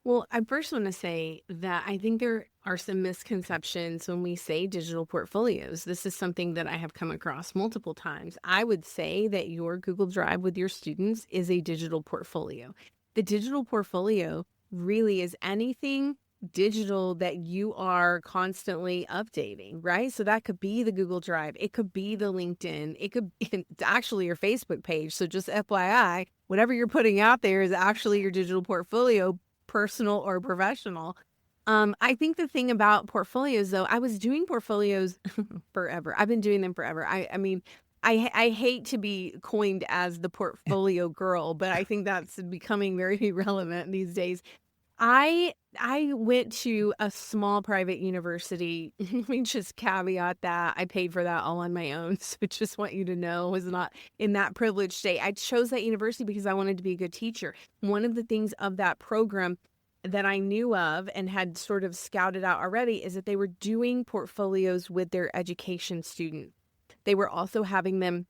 Well, I first want to say that I think there are some misconceptions when we say digital portfolios. This is something that I have come across multiple times. I would say that your Google Drive with your students is a digital portfolio. The digital portfolio really is anything digital that you are constantly updating, right? So that could be the Google Drive. It could be the LinkedIn. It could be it's actually your Facebook page. So just FYI, whatever you're putting out there is actually your digital portfolio, personal or professional. I think the thing about portfolios, though, I was doing portfolios forever. I've been doing them forever. I mean, I hate to be coined as the portfolio girl, but I think that's becoming very relevant these days. I went to a small private university. Let me just caveat that I paid for that all on my own. So just want you to know I was not in that privileged state. I chose that university because I wanted to be a good teacher. One of the things of that program that I knew of and had sort of scouted out already is that they were doing portfolios with their education students. They were also having them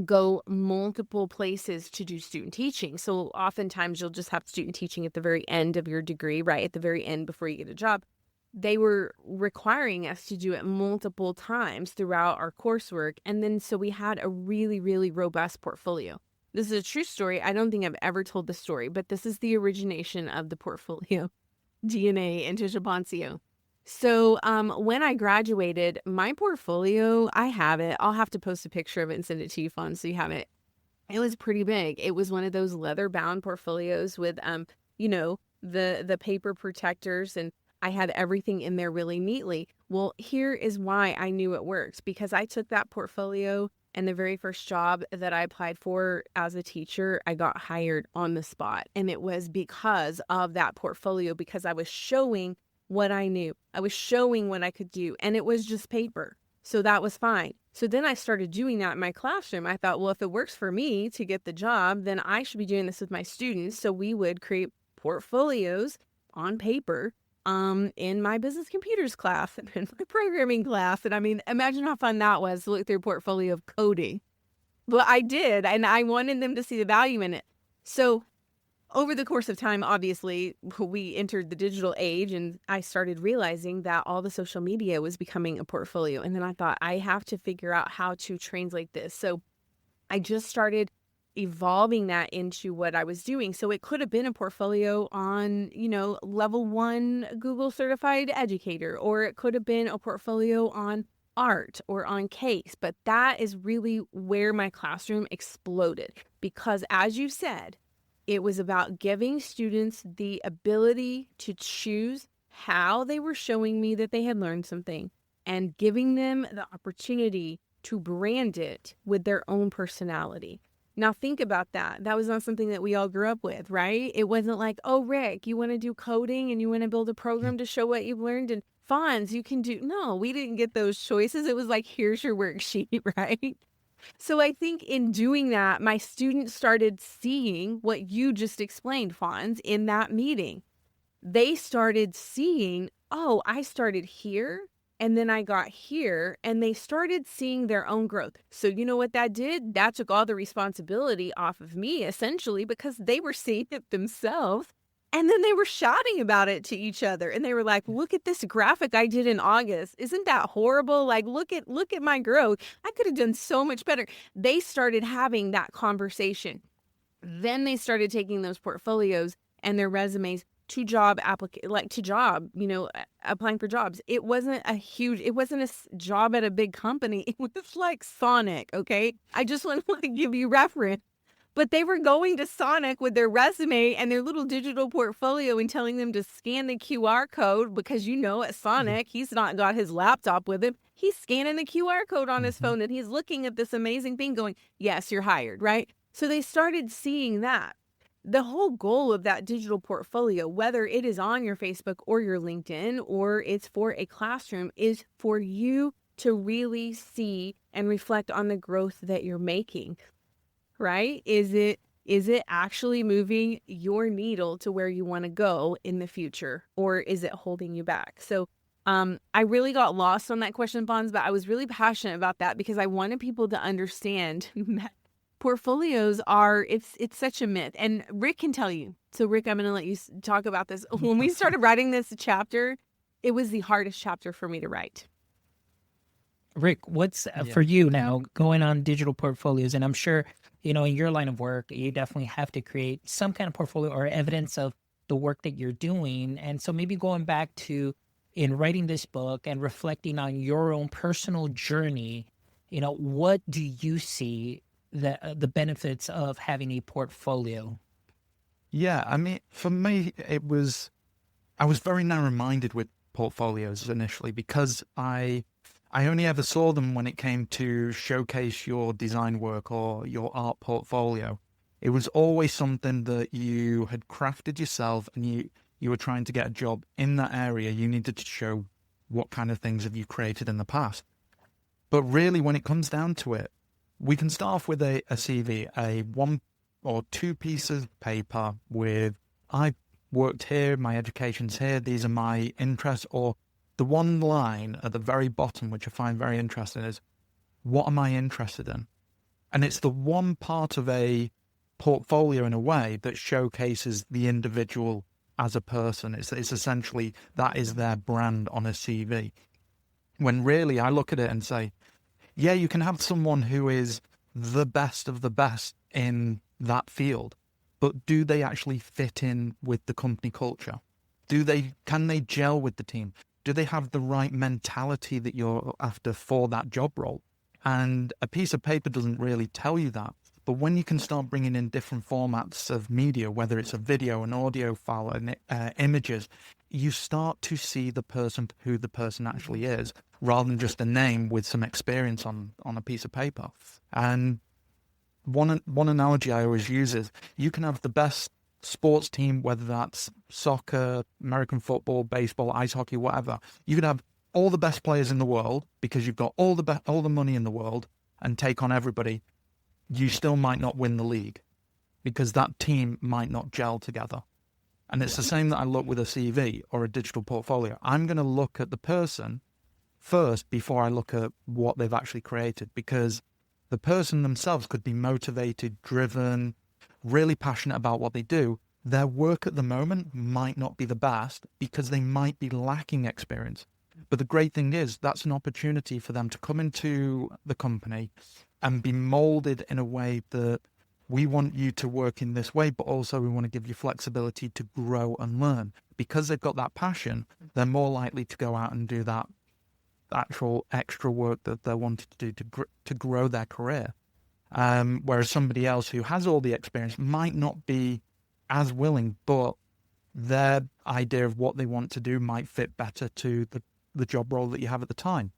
go multiple places to do student teaching. So oftentimes you'll just have student teaching at the very end of your degree, right? At the very end before you get a job. They were requiring us to do it multiple times throughout our coursework. And then so we had a really, really robust portfolio. This is a true story. I don't think I've ever told the story, but this is the origination of the portfolio DNA and Tisha Poncio. So when I graduated, my portfolio, I have it. I'll have to post a picture of it and send it to you, Fawn, so you have it. It was pretty big. It was one of those leather-bound portfolios with, the paper protectors, and I had everything in there really neatly. Well, here is why I knew it works, because I took that portfolio, and the very first job that I applied for as a teacher, I got hired on the spot. And it was because of that portfolio, because I was showing what I knew. I was showing what I could do, and it was just paper. So that was fine. So then I started doing that in my classroom. I thought, well, if it works for me to get the job, then I should be doing this with my students. So we would create portfolios on paper in my business computers class and in my programming class. And I mean, imagine how fun that was to look through a portfolio of coding. But I did, and I wanted them to see the value in it. So over the course of time, obviously, we entered the digital age, and I started realizing that all the social media was becoming a portfolio. And then I thought, I have to figure out how to translate this. So I just started evolving that into what I was doing. So it could have been a portfolio on, level 1 Google certified educator, or it could have been a portfolio on art or on case. But that is really where my classroom exploded, because as you said, it was about giving students the ability to choose how they were showing me that they had learned something, and giving them the opportunity to brand it with their own personality. Now think about that. That was not something that we all grew up with, right? It wasn't like, oh, Rick, you want to do coding and you want to build a program to show what you've learned, and Fonz, you can do. No, we didn't get those choices. It was like, here's your worksheet, right? So I think in doing that, my students started seeing what you just explained, Fonz, in that meeting. They started seeing, oh, I started here and then I got here, and they started seeing their own growth. So you know what that did? That took all the responsibility off of me, essentially, because they were seeing it themselves. And then they were shouting about it to each other. And they were like, look at this graphic I did in August. Isn't that horrible? Like, look at my growth. I could have done so much better. They started having that conversation. Then they started taking those portfolios and their resumes to applying for jobs. It wasn't a job at a big company. It was like Sonic, okay? I just want to give you reference. But they were going to Sonic with their resume and their little digital portfolio and telling them to scan the QR code because, at Sonic, he's not got his laptop with him. He's scanning the QR code on his phone and he's looking at this amazing thing going, yes, you're hired, right? So they started seeing that. The whole goal of that digital portfolio, whether it is on your Facebook or your LinkedIn or it's for a classroom, is for you to really see and reflect on the growth that you're making, right? Is it actually moving your needle to where you want to go in the future, or is it holding you back? So I really got lost on that question, Bonds, but I was really passionate about that because I wanted people to understand that portfolios it's such a myth. And Rick can tell you. So Rick, I'm going to let you talk about this. When we started writing this chapter, it was the hardest chapter for me to write. Rick, what's for you now going on digital portfolios? And I'm sure, in your line of work, you definitely have to create some kind of portfolio or evidence of the work that you're doing. And so maybe going back to in writing this book and reflecting on your own personal journey, what do you see the benefits of having a portfolio? Yeah, I mean, for me, I was very narrow-minded with portfolios initially because I only ever saw them when it came to showcase your design work or your art portfolio. It was always something that you had crafted yourself and you were trying to get a job in that area. You needed to show what kind of things have you created in the past. But really, when it comes down to it, we can start off with a CV, a 1 or 2 pieces of paper with, I've worked here, my education's here, these are my interests, or the one line at the very bottom, which I find very interesting, is, what am I interested in? And it's the one part of a portfolio in a way that showcases the individual as a person. It's essentially, that is their brand on a CV. When really I look at it and say, yeah, you can have someone who is the best of the best in that field, but do they actually fit in with the company culture? Can they gel with the team? Do they have the right mentality that you're after for that job role? And a piece of paper doesn't really tell you that. But when you can start bringing in different formats of media, whether it's a video, an audio file, and images, you start to see the person, who the person actually is, rather than just a name with some experience on a piece of paper. And one analogy I always use is, you can have the best sports team, whether that's soccer, American football, baseball, ice hockey, whatever. You could have all the best players in the world because you've got all the money in the world and take on everybody. You still might not win the league because that team might not gel together. And it's the same that I look with a CV or a digital portfolio. I'm going to look at the person first before I look at what they've actually created, because the person themselves could be motivated, driven, really passionate about what they do. Their work at the moment might not be the best because they might be lacking experience. But the great thing is, that's an opportunity for them to come into the company and be molded in a way that we want you to work in this way, but also we want to give you flexibility to grow and learn. Because they've got that passion, they're more likely to go out and do that actual extra work that they're wanting to do to grow their career. Whereas somebody else who has all the experience might not be as willing, but their idea of what they want to do might fit better to the job role that you have at the time.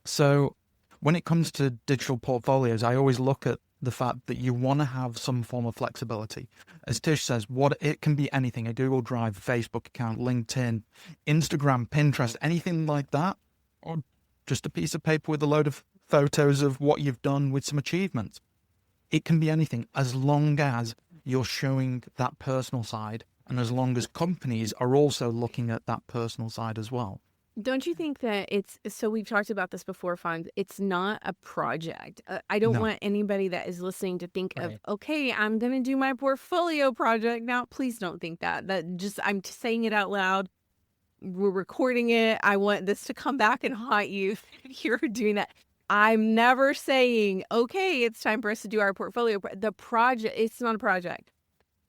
So when it comes to digital portfolios, I always look at the fact that you want to have some form of flexibility. As Tish says, it can be anything: a Google Drive, a Facebook account, LinkedIn, Instagram, Pinterest, anything like that, or just a piece of paper with a load of photos of what you've done with some achievements. It can be anything, as long as you're showing that personal side, and as long as companies are also looking at that personal side as well. Don't you think that so we've talked about this before, Fonz, it's not a project. I don't No. want anybody that is listening to think of, Right. okay, I'm going to do my portfolio project. Now, please don't think that. I'm saying it out loud. We're recording it. I want this to come back and haunt you if you're doing that. I'm never saying, okay, it's time for us to do our portfolio. The project, it's not a project.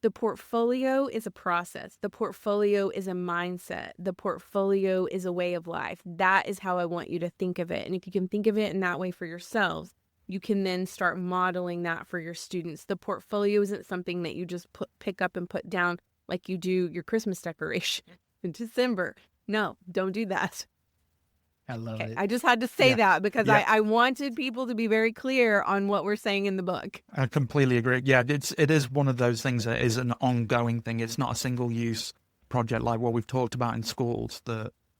The portfolio is a process. The portfolio is a mindset. The portfolio is a way of life. That is how I want you to think of it. And if you can think of it in that way for yourselves, you can then start modeling that for your students. The portfolio isn't something that you just pick up and put down like you do your Christmas decoration in December. No, don't do that. I love it. I just had to say Yeah. that because Yeah. I wanted people to be very clear on what we're saying in the book. I completely agree. Yeah, it is one of those things that is an ongoing thing. It's not a single-use project like what we've talked about in schools,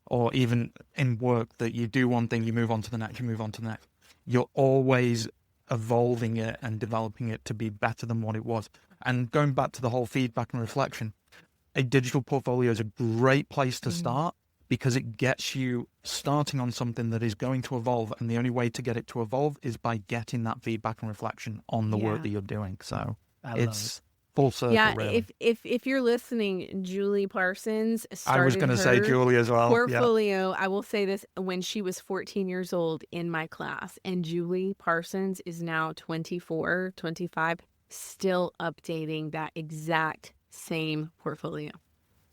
or even in work, that you do one thing, you move on to the next, you move on to the next. You're always evolving it and developing it to be better than what it was. And going back to the whole feedback and reflection, a digital portfolio is a great place to start, because it gets you starting on something that is going to evolve. And the only way to get it to evolve is by getting that feedback and reflection on the work that you're doing. So I love it's full circle, Yeah, really. if you're listening, Julie Parsons started I was going to say her Julie as well. Yeah. portfolio. I will say this, when she was 14 years old in my class, and Julie Parsons is now 24, 25, still updating that exact same portfolio.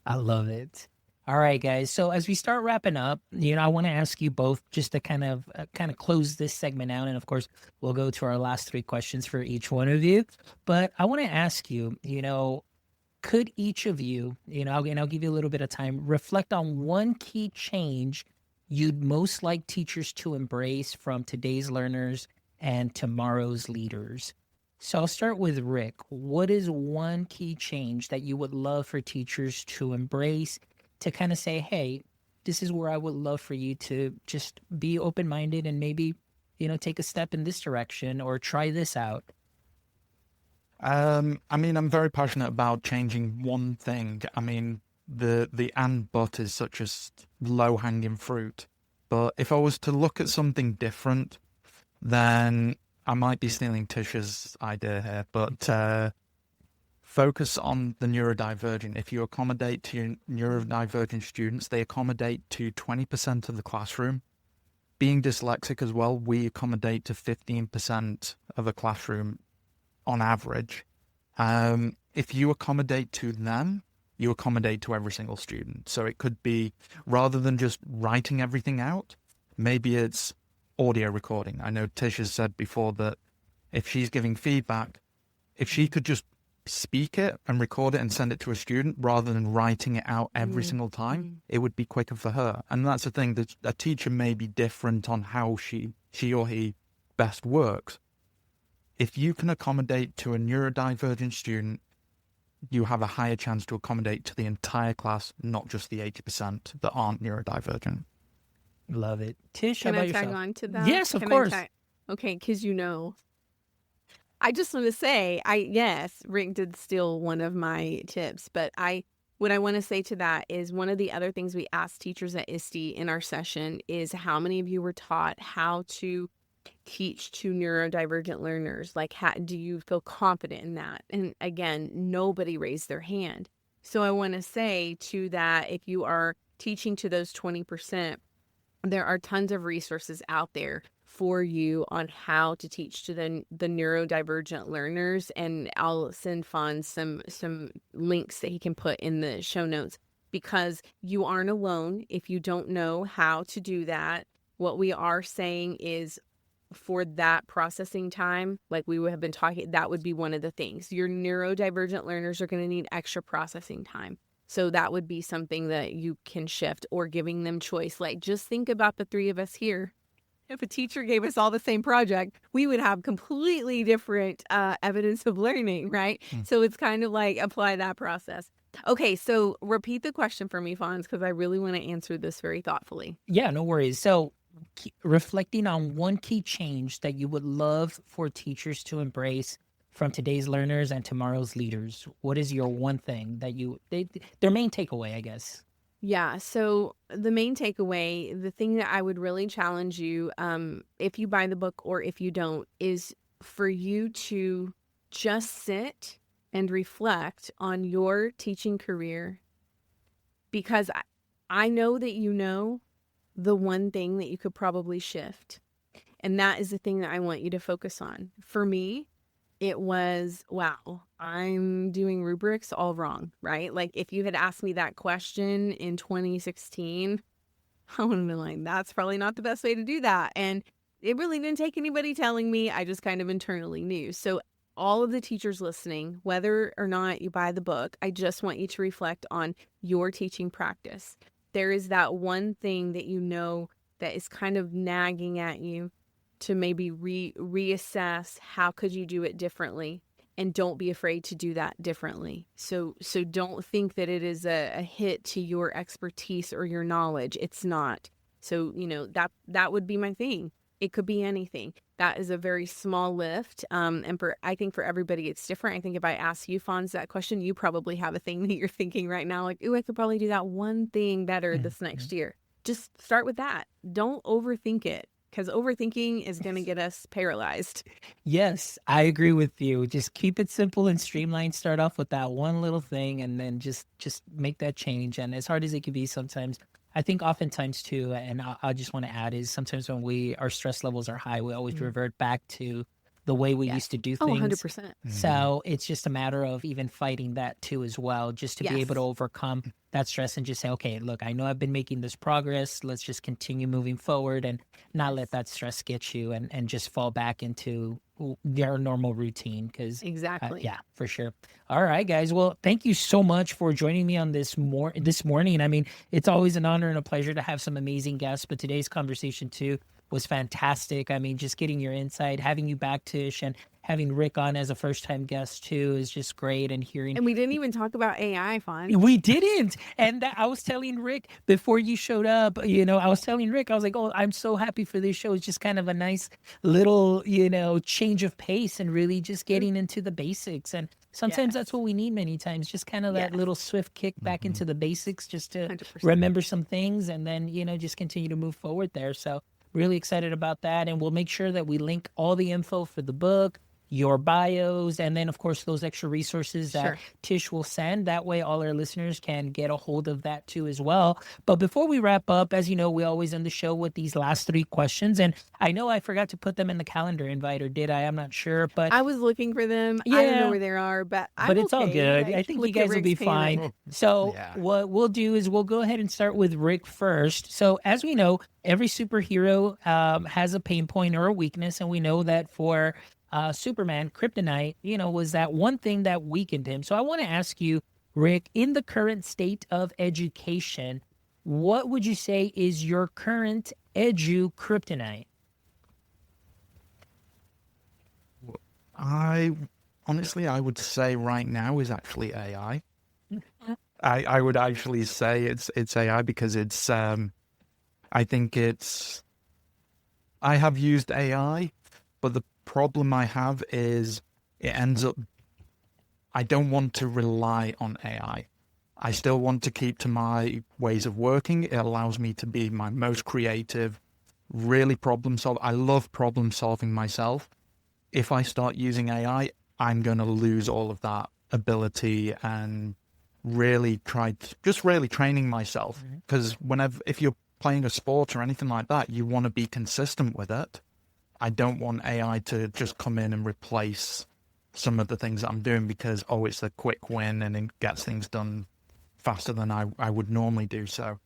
I love it. All right, guys. So as we start wrapping up, I want to ask you both just to kind of close this segment out, and of course, we'll go to our last 3 questions for each one of you. But I want to ask you, could each of you, and I'll give you a little bit of time, reflect on one key change you'd most like teachers to embrace from today's learners and tomorrow's leaders? So I'll start with Rick. What is one key change that you would love for teachers to embrace, to kind of say, hey, this is where I would love for you to just be open-minded and maybe, take a step in this direction or try this out? I'm very passionate about changing one thing. The and but is such a low-hanging fruit. But if I was to look at something different, then I might be stealing Tisha's idea here, but focus on the neurodivergent. If you accommodate to neurodivergent students, they accommodate to 20% of the classroom. Being dyslexic as well, we accommodate to 15% of a classroom on average. If you accommodate to them, you accommodate to every single student. So it could be, rather than just writing everything out, maybe it's audio recording. I know Tisha said before that if she's giving feedback, if she could just speak it and record it and send it to a student rather than writing it out every single time, it would be quicker for her. And that's the thing, that a teacher may be different on how she or he best works. If you can accommodate to a neurodivergent student, you have a higher chance to accommodate to the entire class, not just the 80% that aren't neurodivergent. Love it. Tish, Can how I about tag yourself? on to that? Yes, of Can I course. Okay, because I just want to say, yes, Rick did steal one of my tips, but what I want to say to that is, one of the other things we asked teachers at ISTE in our session is, how many of you were taught how to teach to neurodivergent learners? Like, do you feel confident in that? And again, nobody raised their hand. So I want to say to that, if you are teaching to those 20%, there are tons of resources out there for you on how to teach to the neurodivergent learners, and I'll send Fawn some links that he can put in the show notes, because you aren't alone if you don't know how to do that. What we are saying is, for that processing time, like we have been talking, that would be one of the things. Your neurodivergent learners are going to need extra processing time. So that would be something that you can shift, or giving them choice. Like, just think about the 3 of us here. If a teacher gave us all the same project, we would have completely different evidence of learning, right? So it's kind of like, apply that process. Okay, so repeat the question for me, Fonz, because I really want to answer this very thoughtfully. Yeah, no worries. So reflecting on one key change that you would love for teachers to embrace from today's learners and tomorrow's leaders. What is your one thing that their main takeaway, I guess? Yeah. So the main takeaway, the thing that I would really challenge you, if you buy the book or if you don't, is for you to just sit and reflect on your teaching career, because I know that you know the one thing that you could probably shift. And that is the thing that I want you to focus on. For me, it was, wow, I'm doing rubrics all wrong, right? Like if you had asked me that question in 2016, I would have been like, that's probably not the best way to do that. And it really didn't take anybody telling me. I just kind of internally knew. So all of the teachers listening, whether or not you buy the book, I just want you to reflect on your teaching practice. There is that one thing that you know that is kind of nagging at you to maybe reassess how could you do it differently, and don't be afraid to do that differently. So don't think that it is a hit to your expertise or your knowledge. It's not. So, that would be my thing. It could be anything. That is a very small lift. And I think for everybody, it's different. I think if I ask you, Fonz, that question, you probably have a thing that you're thinking right now, like, ooh, I could probably do that one thing better this next year. Just start with that. Don't overthink it, because overthinking is going to get us paralyzed. Yes, I agree with you. Just keep it simple and streamlined. Start off with that one little thing, and then just make that change. And as hard as it can be sometimes, I think oftentimes too, and I just want to add, is sometimes when our stress levels are high, we always revert back to the way we used to do things. 100%. So it's just a matter of even fighting that too as well, just to be able to overcome that stress and just say, okay, look, I know I've been making this progress. Let's just continue moving forward and not let that stress get you and just fall back into their normal routine. Because Exactly. yeah, for sure. All right, guys. Well, thank you so much for joining me on this morning. I mean, it's always an honor and a pleasure to have some amazing guests, but today's conversation too was fantastic. I mean, just getting your insight, having you back, Tish, and having Rick on as a first-time guest too is just great. And hearing, And we didn't even talk about AI, Fawn. we didn't. And I was telling Rick before you showed up, I was telling Rick, I was like, oh, I'm so happy for this show. It's just kind of a nice little, change of pace and really just getting into the basics. And sometimes that's what we need many times, just kind of that little swift kick back into the basics, just to 100%. remember some things and then, just continue to move forward there. So really excited about that. And we'll make sure that we link all the info for the book, your bios, and then, of course, those extra resources that Tish will send. That way, all our listeners can get a hold of that too as well. But before we wrap up, as you know, we always end the show with these last 3 questions. And I know I forgot to put them in the calendar invite, or did I? I'm not sure. But I was looking for them. I don't know where they are, but it's all good. I think you guys will be fine. So what we'll do is we'll go ahead and start with Rick first. So as we know, every superhero has a pain point or a weakness. And we know that for Superman, Kryptonite, was that one thing that weakened him. So I want to ask you, Rick, in the current state of education, what would you say is your current EduKryptonite? I would say right now is actually AI. I would actually say it's AI because it's I think I have used AI, but the problem I have is it ends up, I don't want to rely on AI. I still want to keep to my ways of working. It allows me to be my most creative, really problem solve. I love problem solving myself. If I start using AI, I'm going to lose all of that ability and really training myself. Because if you're playing a sport or anything like that, you want to be consistent with it. I don't want AI to just come in and replace some of the things that I'm doing because, it's a quick win and it gets things done faster than I would normally do. So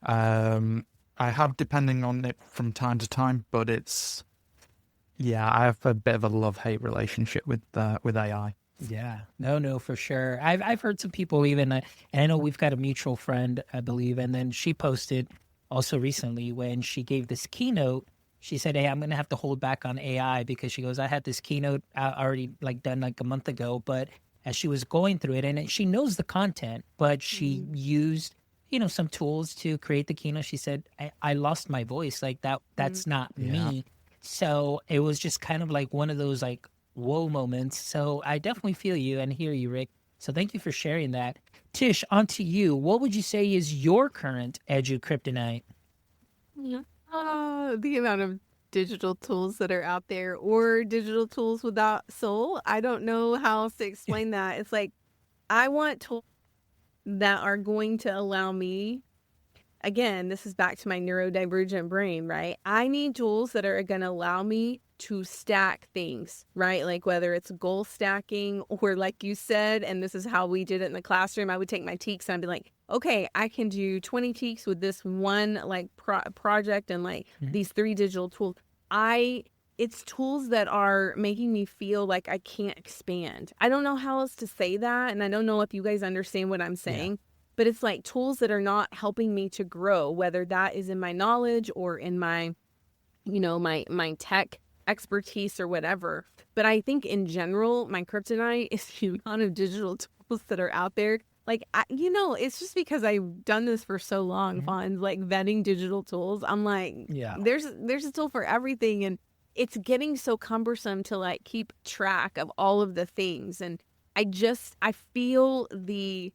I have depending on it from time to time, but I have a bit of a love-hate relationship with AI. Yeah, no, for sure. I've heard some people even, and I know we've got a mutual friend, I believe, and then she posted also recently when she gave this keynote. She said, hey, I'm going to have to hold back on AI because she goes, I had this keynote already done a month ago, but as she was going through it, and she knows the content, but she used some tools to create the keynote. She said, I lost my voice. Like that's not me. So it was just kind of like one of those like whoa moments. So I definitely feel you and hear you, Rick. So thank you for sharing that. Tish, on to you. What would you say is your current EduKryptonite? The amount of digital tools that are out there, or digital tools without soul. I don't know how else to explain that. It's like, I want tools that are going to allow me, again, this is back to my neurodivergent brain, right? I need tools that are going to allow me to stack things, right? Like whether it's goal stacking, or like you said, and this is how we did it in the classroom, I would take my teaks and I'd be like, okay, I can do 20 teaks with this one like project and like these 3 digital tools. It's tools that are making me feel like I can't expand. I don't know how else to say that. And I don't know if you guys understand what I'm saying, but it's like tools that are not helping me to grow, whether that is in my knowledge or in my, my tech expertise or whatever. But I think in general, my kryptonite is the amount of digital tools that are out there. Like, it's just because I've done this for so long, Fawn, like vetting digital tools. I'm like, there's a tool for everything. And it's getting so cumbersome to like keep track of all of the things. And I feel the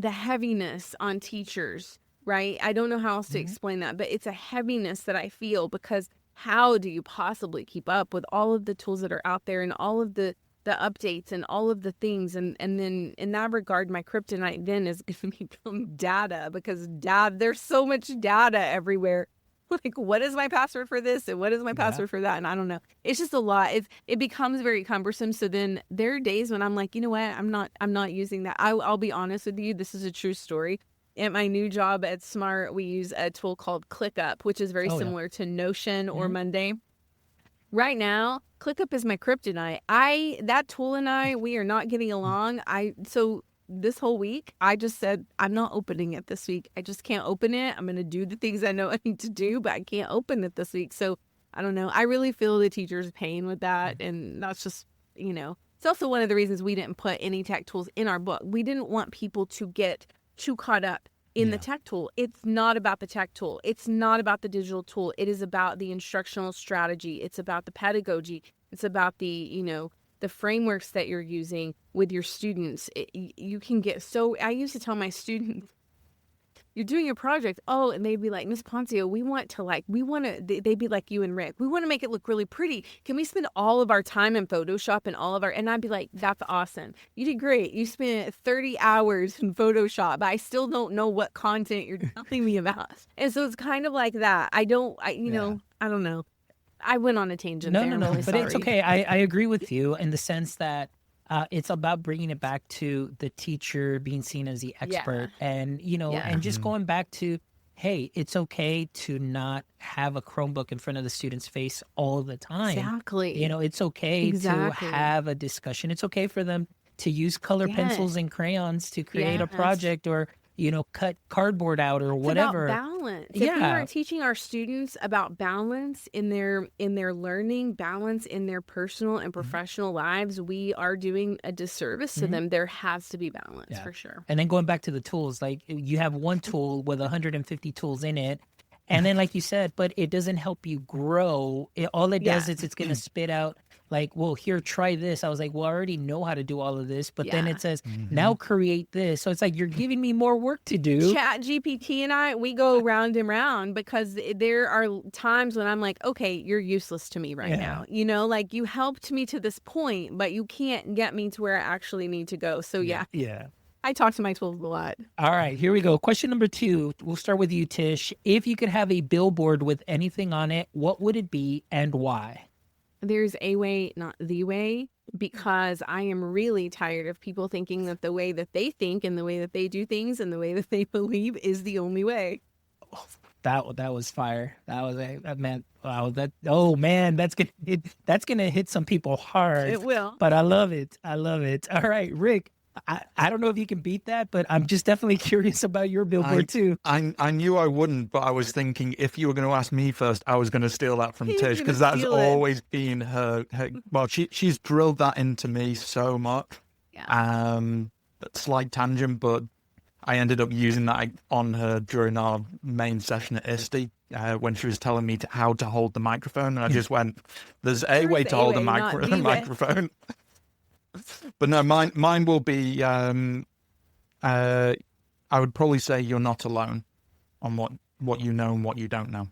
heaviness on teachers, right? I don't know how else to explain that, but it's a heaviness that I feel, because how do you possibly keep up with all of the tools that are out there and all of the updates and all of the things? And then in that regard, my kryptonite then is going to become data, because there's so much data everywhere. Like, what is my password for this? And what is my password for that? And I don't know. It's just a lot. It becomes very cumbersome. So then there are days when I'm like, you know what? I'm not using that. I'll be honest with you. This is a true story. At my new job at Smart, we use a tool called ClickUp, which is very similar to Notion or Monday. Right now, ClickUp is my kryptonite. That tool and I, we are not getting along. So this whole week, I just said, I'm not opening it this week. I just can't open it. I'm going to do the things I know I need to do, but I can't open it this week. So I don't know. I really feel the teacher's pain with that. And that's just, it's also one of the reasons we didn't put any tech tools in our book. We didn't want people to get too caught up in the tech tool. It's not about the tech tool. It's not about the digital tool. It is about the instructional strategy. It's about the pedagogy. It's about the frameworks that you're using with your students. You can get I used to tell my students, you're doing your project. Oh, and they'd be like, Miss Poncio, they'd be like you and Rick. We want to make it look really pretty. Can we spend all of our time in Photoshop and I'd be like, that's awesome. You did great. You spent 30 hours in Photoshop, but I still don't know what content you're telling me about. And so it's kind of like that. I don't know. I went on a tangent there. No, really but it's okay. I agree with you in the sense that it's about bringing it back to the teacher being seen as the expert and, and just going back to, hey, it's okay to not have a Chromebook in front of the student's face all the time. Exactly. It's okay to have a discussion. It's okay for them to use color pencils and crayons to create a project or, cut cardboard out or whatever. It's about balance. If we are teaching our students about balance in their learning, balance in their personal and professional lives, we are doing a disservice to them. There has to be balance for sure. And then going back to the tools, like you have one tool with 150 tools in it. And then like you said, but it doesn't help you grow. All it does is it's going to spit out like, well, here, try this. I was like, well, I already know how to do all of this. But then it says, now create this. So it's like, you're giving me more work to do. Chat GPT and I, we go round and round because there are times when I'm like, okay, you're useless to me right now. Like you helped me to this point, but you can't get me to where I actually need to go. So yeah. I talk to my tools a lot. All right, here we go. Question number 2. We'll start with you, Tish. If you could have a billboard with anything on it, what would it be and why? There's a way, not the way, because I am really tired of people thinking that the way that they think and the way that they do things and the way that they believe is the only way. That was fire. That man. Wow. That's gonna hit some people hard. It will. But I love it. All right, Rick. I don't know if you can beat that, but I'm just definitely curious about your billboard too. I knew I wouldn't, but I was thinking if you were going to ask me first, I was going to steal that from Tish because that has always been her. Well, she's drilled that into me so much. Slight tangent, but I ended up using that on her during our main session at ISTE when she was telling me how to hold the microphone. And I just went, there's a way to hold a microphone. But no, mine will be, I would probably say you're not alone on what you know and what you don't know.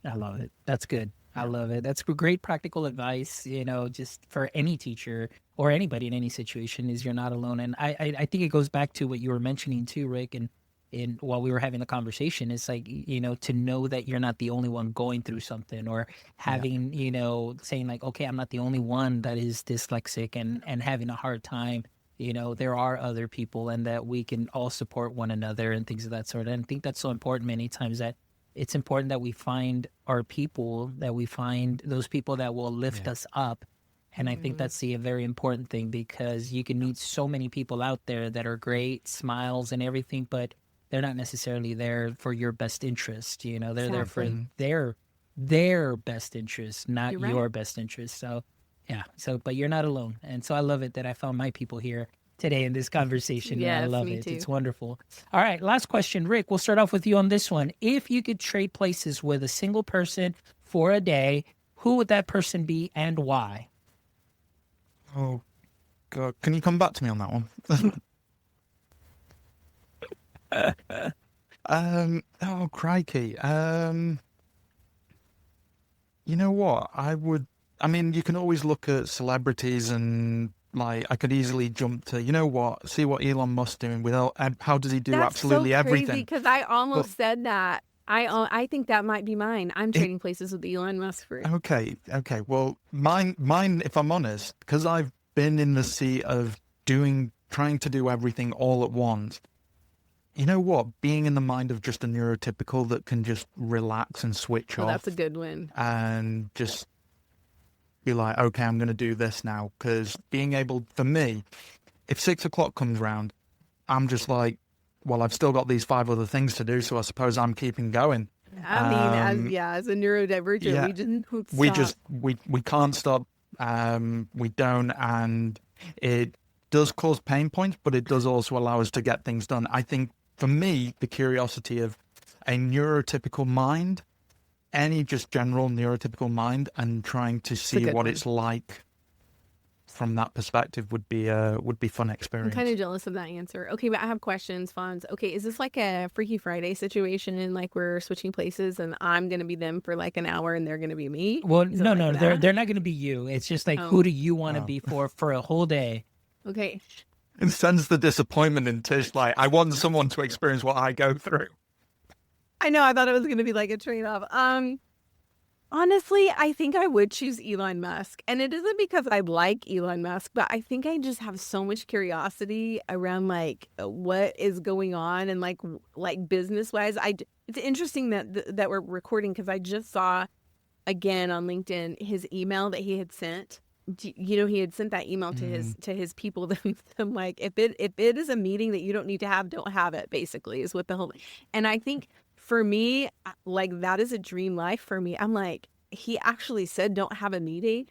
I love it. That's good. I love it. That's great practical advice, just for any teacher or anybody in any situation is you're not alone. And I think it goes back to what you were mentioning too, Rick, and while we were having the conversation, it's like, to know that you're not the only one going through something or having, saying like, okay, I'm not the only one that is dyslexic and having a hard time. There are other people and that we can all support one another and things of that sort. And I think that's so important many times that it's important that we find our people, that we find those people that will lift us up. And I think that's a very important thing because you can meet so many people out there that are great, smiles and everything, but they're not necessarily there for your best interest. They're there for their best interest, not your best interest. So, but you're not alone. And so I love it that I found my people here today in this conversation. Yes, I love me it. too. It's wonderful. All right, last question. Rick, we'll start off with you on this one. If you could trade places with a single person for a day, who would that person be and why? Oh, God. Can you come back to me on that one? Oh, crikey. You know what? You can always look at celebrities and like I could easily jump to, see what Elon Musk's doing without, how does he do absolutely so crazy everything? because I almost said that. I think that might be mine. I'm trading places with Elon Musk for it. Okay. Well, mine, if I'm honest, because I've been in the seat of trying to do everything all at once. You know what? Being in the mind of just a neurotypical that can just relax and switch off. That's a good one. And just be like, okay, I'm going to do this now. Because for me, if 6 o'clock comes round, I'm just like, well, I've still got these 5 other things to do, so I suppose I'm keeping going. I mean, as a neurodivergent, we just don't stop. We can't stop. We don't, and it does cause pain points, but it does also allow us to get things done. I think for me, the curiosity of a neurotypical mind, any just general neurotypical mind, and trying to see what it's like from that perspective would be fun experience. I'm kind of jealous of that answer. Okay, but I have questions, Fonz. Okay, is this like a Freaky Friday situation and like we're switching places and I'm going to be them for like an hour and they're going to be me? Well, no, they're not going to be you. It's just like, who do you want to be for a whole day? Okay. It sends the disappointment in Tish, like, I want someone to experience what I go through. I know, I thought it was going to be like a trade-off. Honestly, I think I would choose Elon Musk. And it isn't because I like Elon Musk, but I think I just have so much curiosity around like what is going on and like business-wise. It's interesting that we're recording because I just saw again on LinkedIn his email that he had sent. He had sent that email to his people. I'm like, if it is a meeting that you don't need to have, don't have it, basically, is what the whole. And I think for me, like that is a dream life for me. I'm like, he actually said don't have a meeting.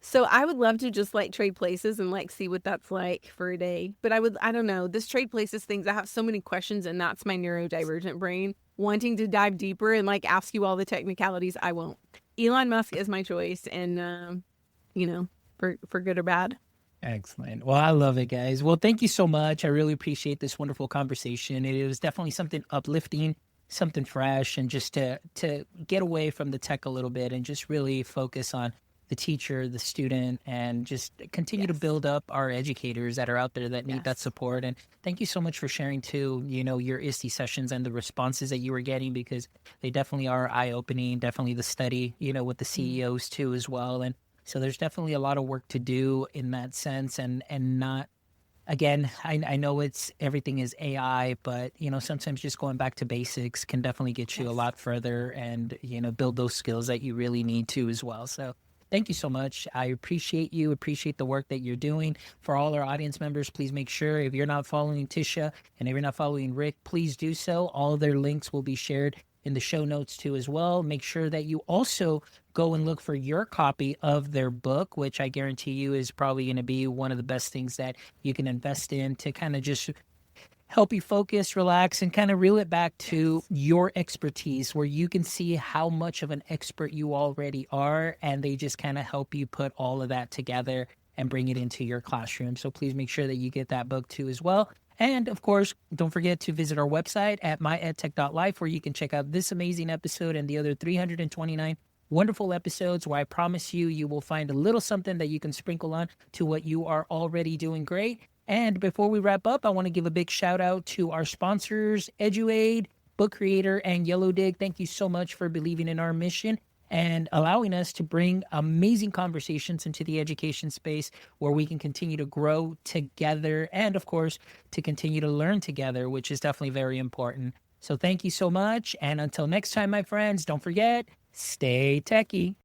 So I would love to just like trade places and like see what that's like for a day. But I don't know, this trade places things, I have so many questions and that's my neurodivergent brain wanting to dive deeper and like ask you all the technicalities. I won't. Elon Musk is my choice. And, for good or bad. Excellent. Well, I love it, guys. Well, thank you so much. I really appreciate this wonderful conversation. It was definitely something uplifting, something fresh, and just to get away from the tech a little bit and just really focus on the teacher, the student, and just continue to build up our educators that are out there that need that support. And thank you so much for sharing too, your ISTE sessions and the responses that you were getting, because they definitely are eye-opening, definitely the study, with the CEOs too as well. And so there's definitely a lot of work to do in that sense, and not, again, I know everything is AI, but, sometimes just going back to basics can definitely get you a lot further and, build those skills that you really need to as well. So thank you so much. I appreciate the work that you're doing. For all our audience members, please make sure if you're not following Tisha and if you're not following Rick, please do so. All their links will be shared in the show notes too as well. Make sure that you also go and look for your copy of their book, which I guarantee you is probably going to be one of the best things that you can invest in to kind of just help you focus, relax, and kind of reel it back to your expertise where you can see how much of an expert you already are. And they just kind of help you put all of that together and bring it into your classroom. So please make sure that you get that book too as well. And of course, don't forget to visit our website at myedtech.life where you can check out this amazing episode and the other 329 wonderful episodes where I promise you will find a little something that you can sprinkle on to what you are already doing great. And before we wrap up, I want to give a big shout out to our sponsors, EduAid, Book Creator, and Yellow Dig. Thank you so much for believing in our mission and allowing us to bring amazing conversations into the education space where we can continue to grow together and, of course, to continue to learn together, which is definitely very important. So thank you so much. And until next time, my friends, don't forget, stay techie.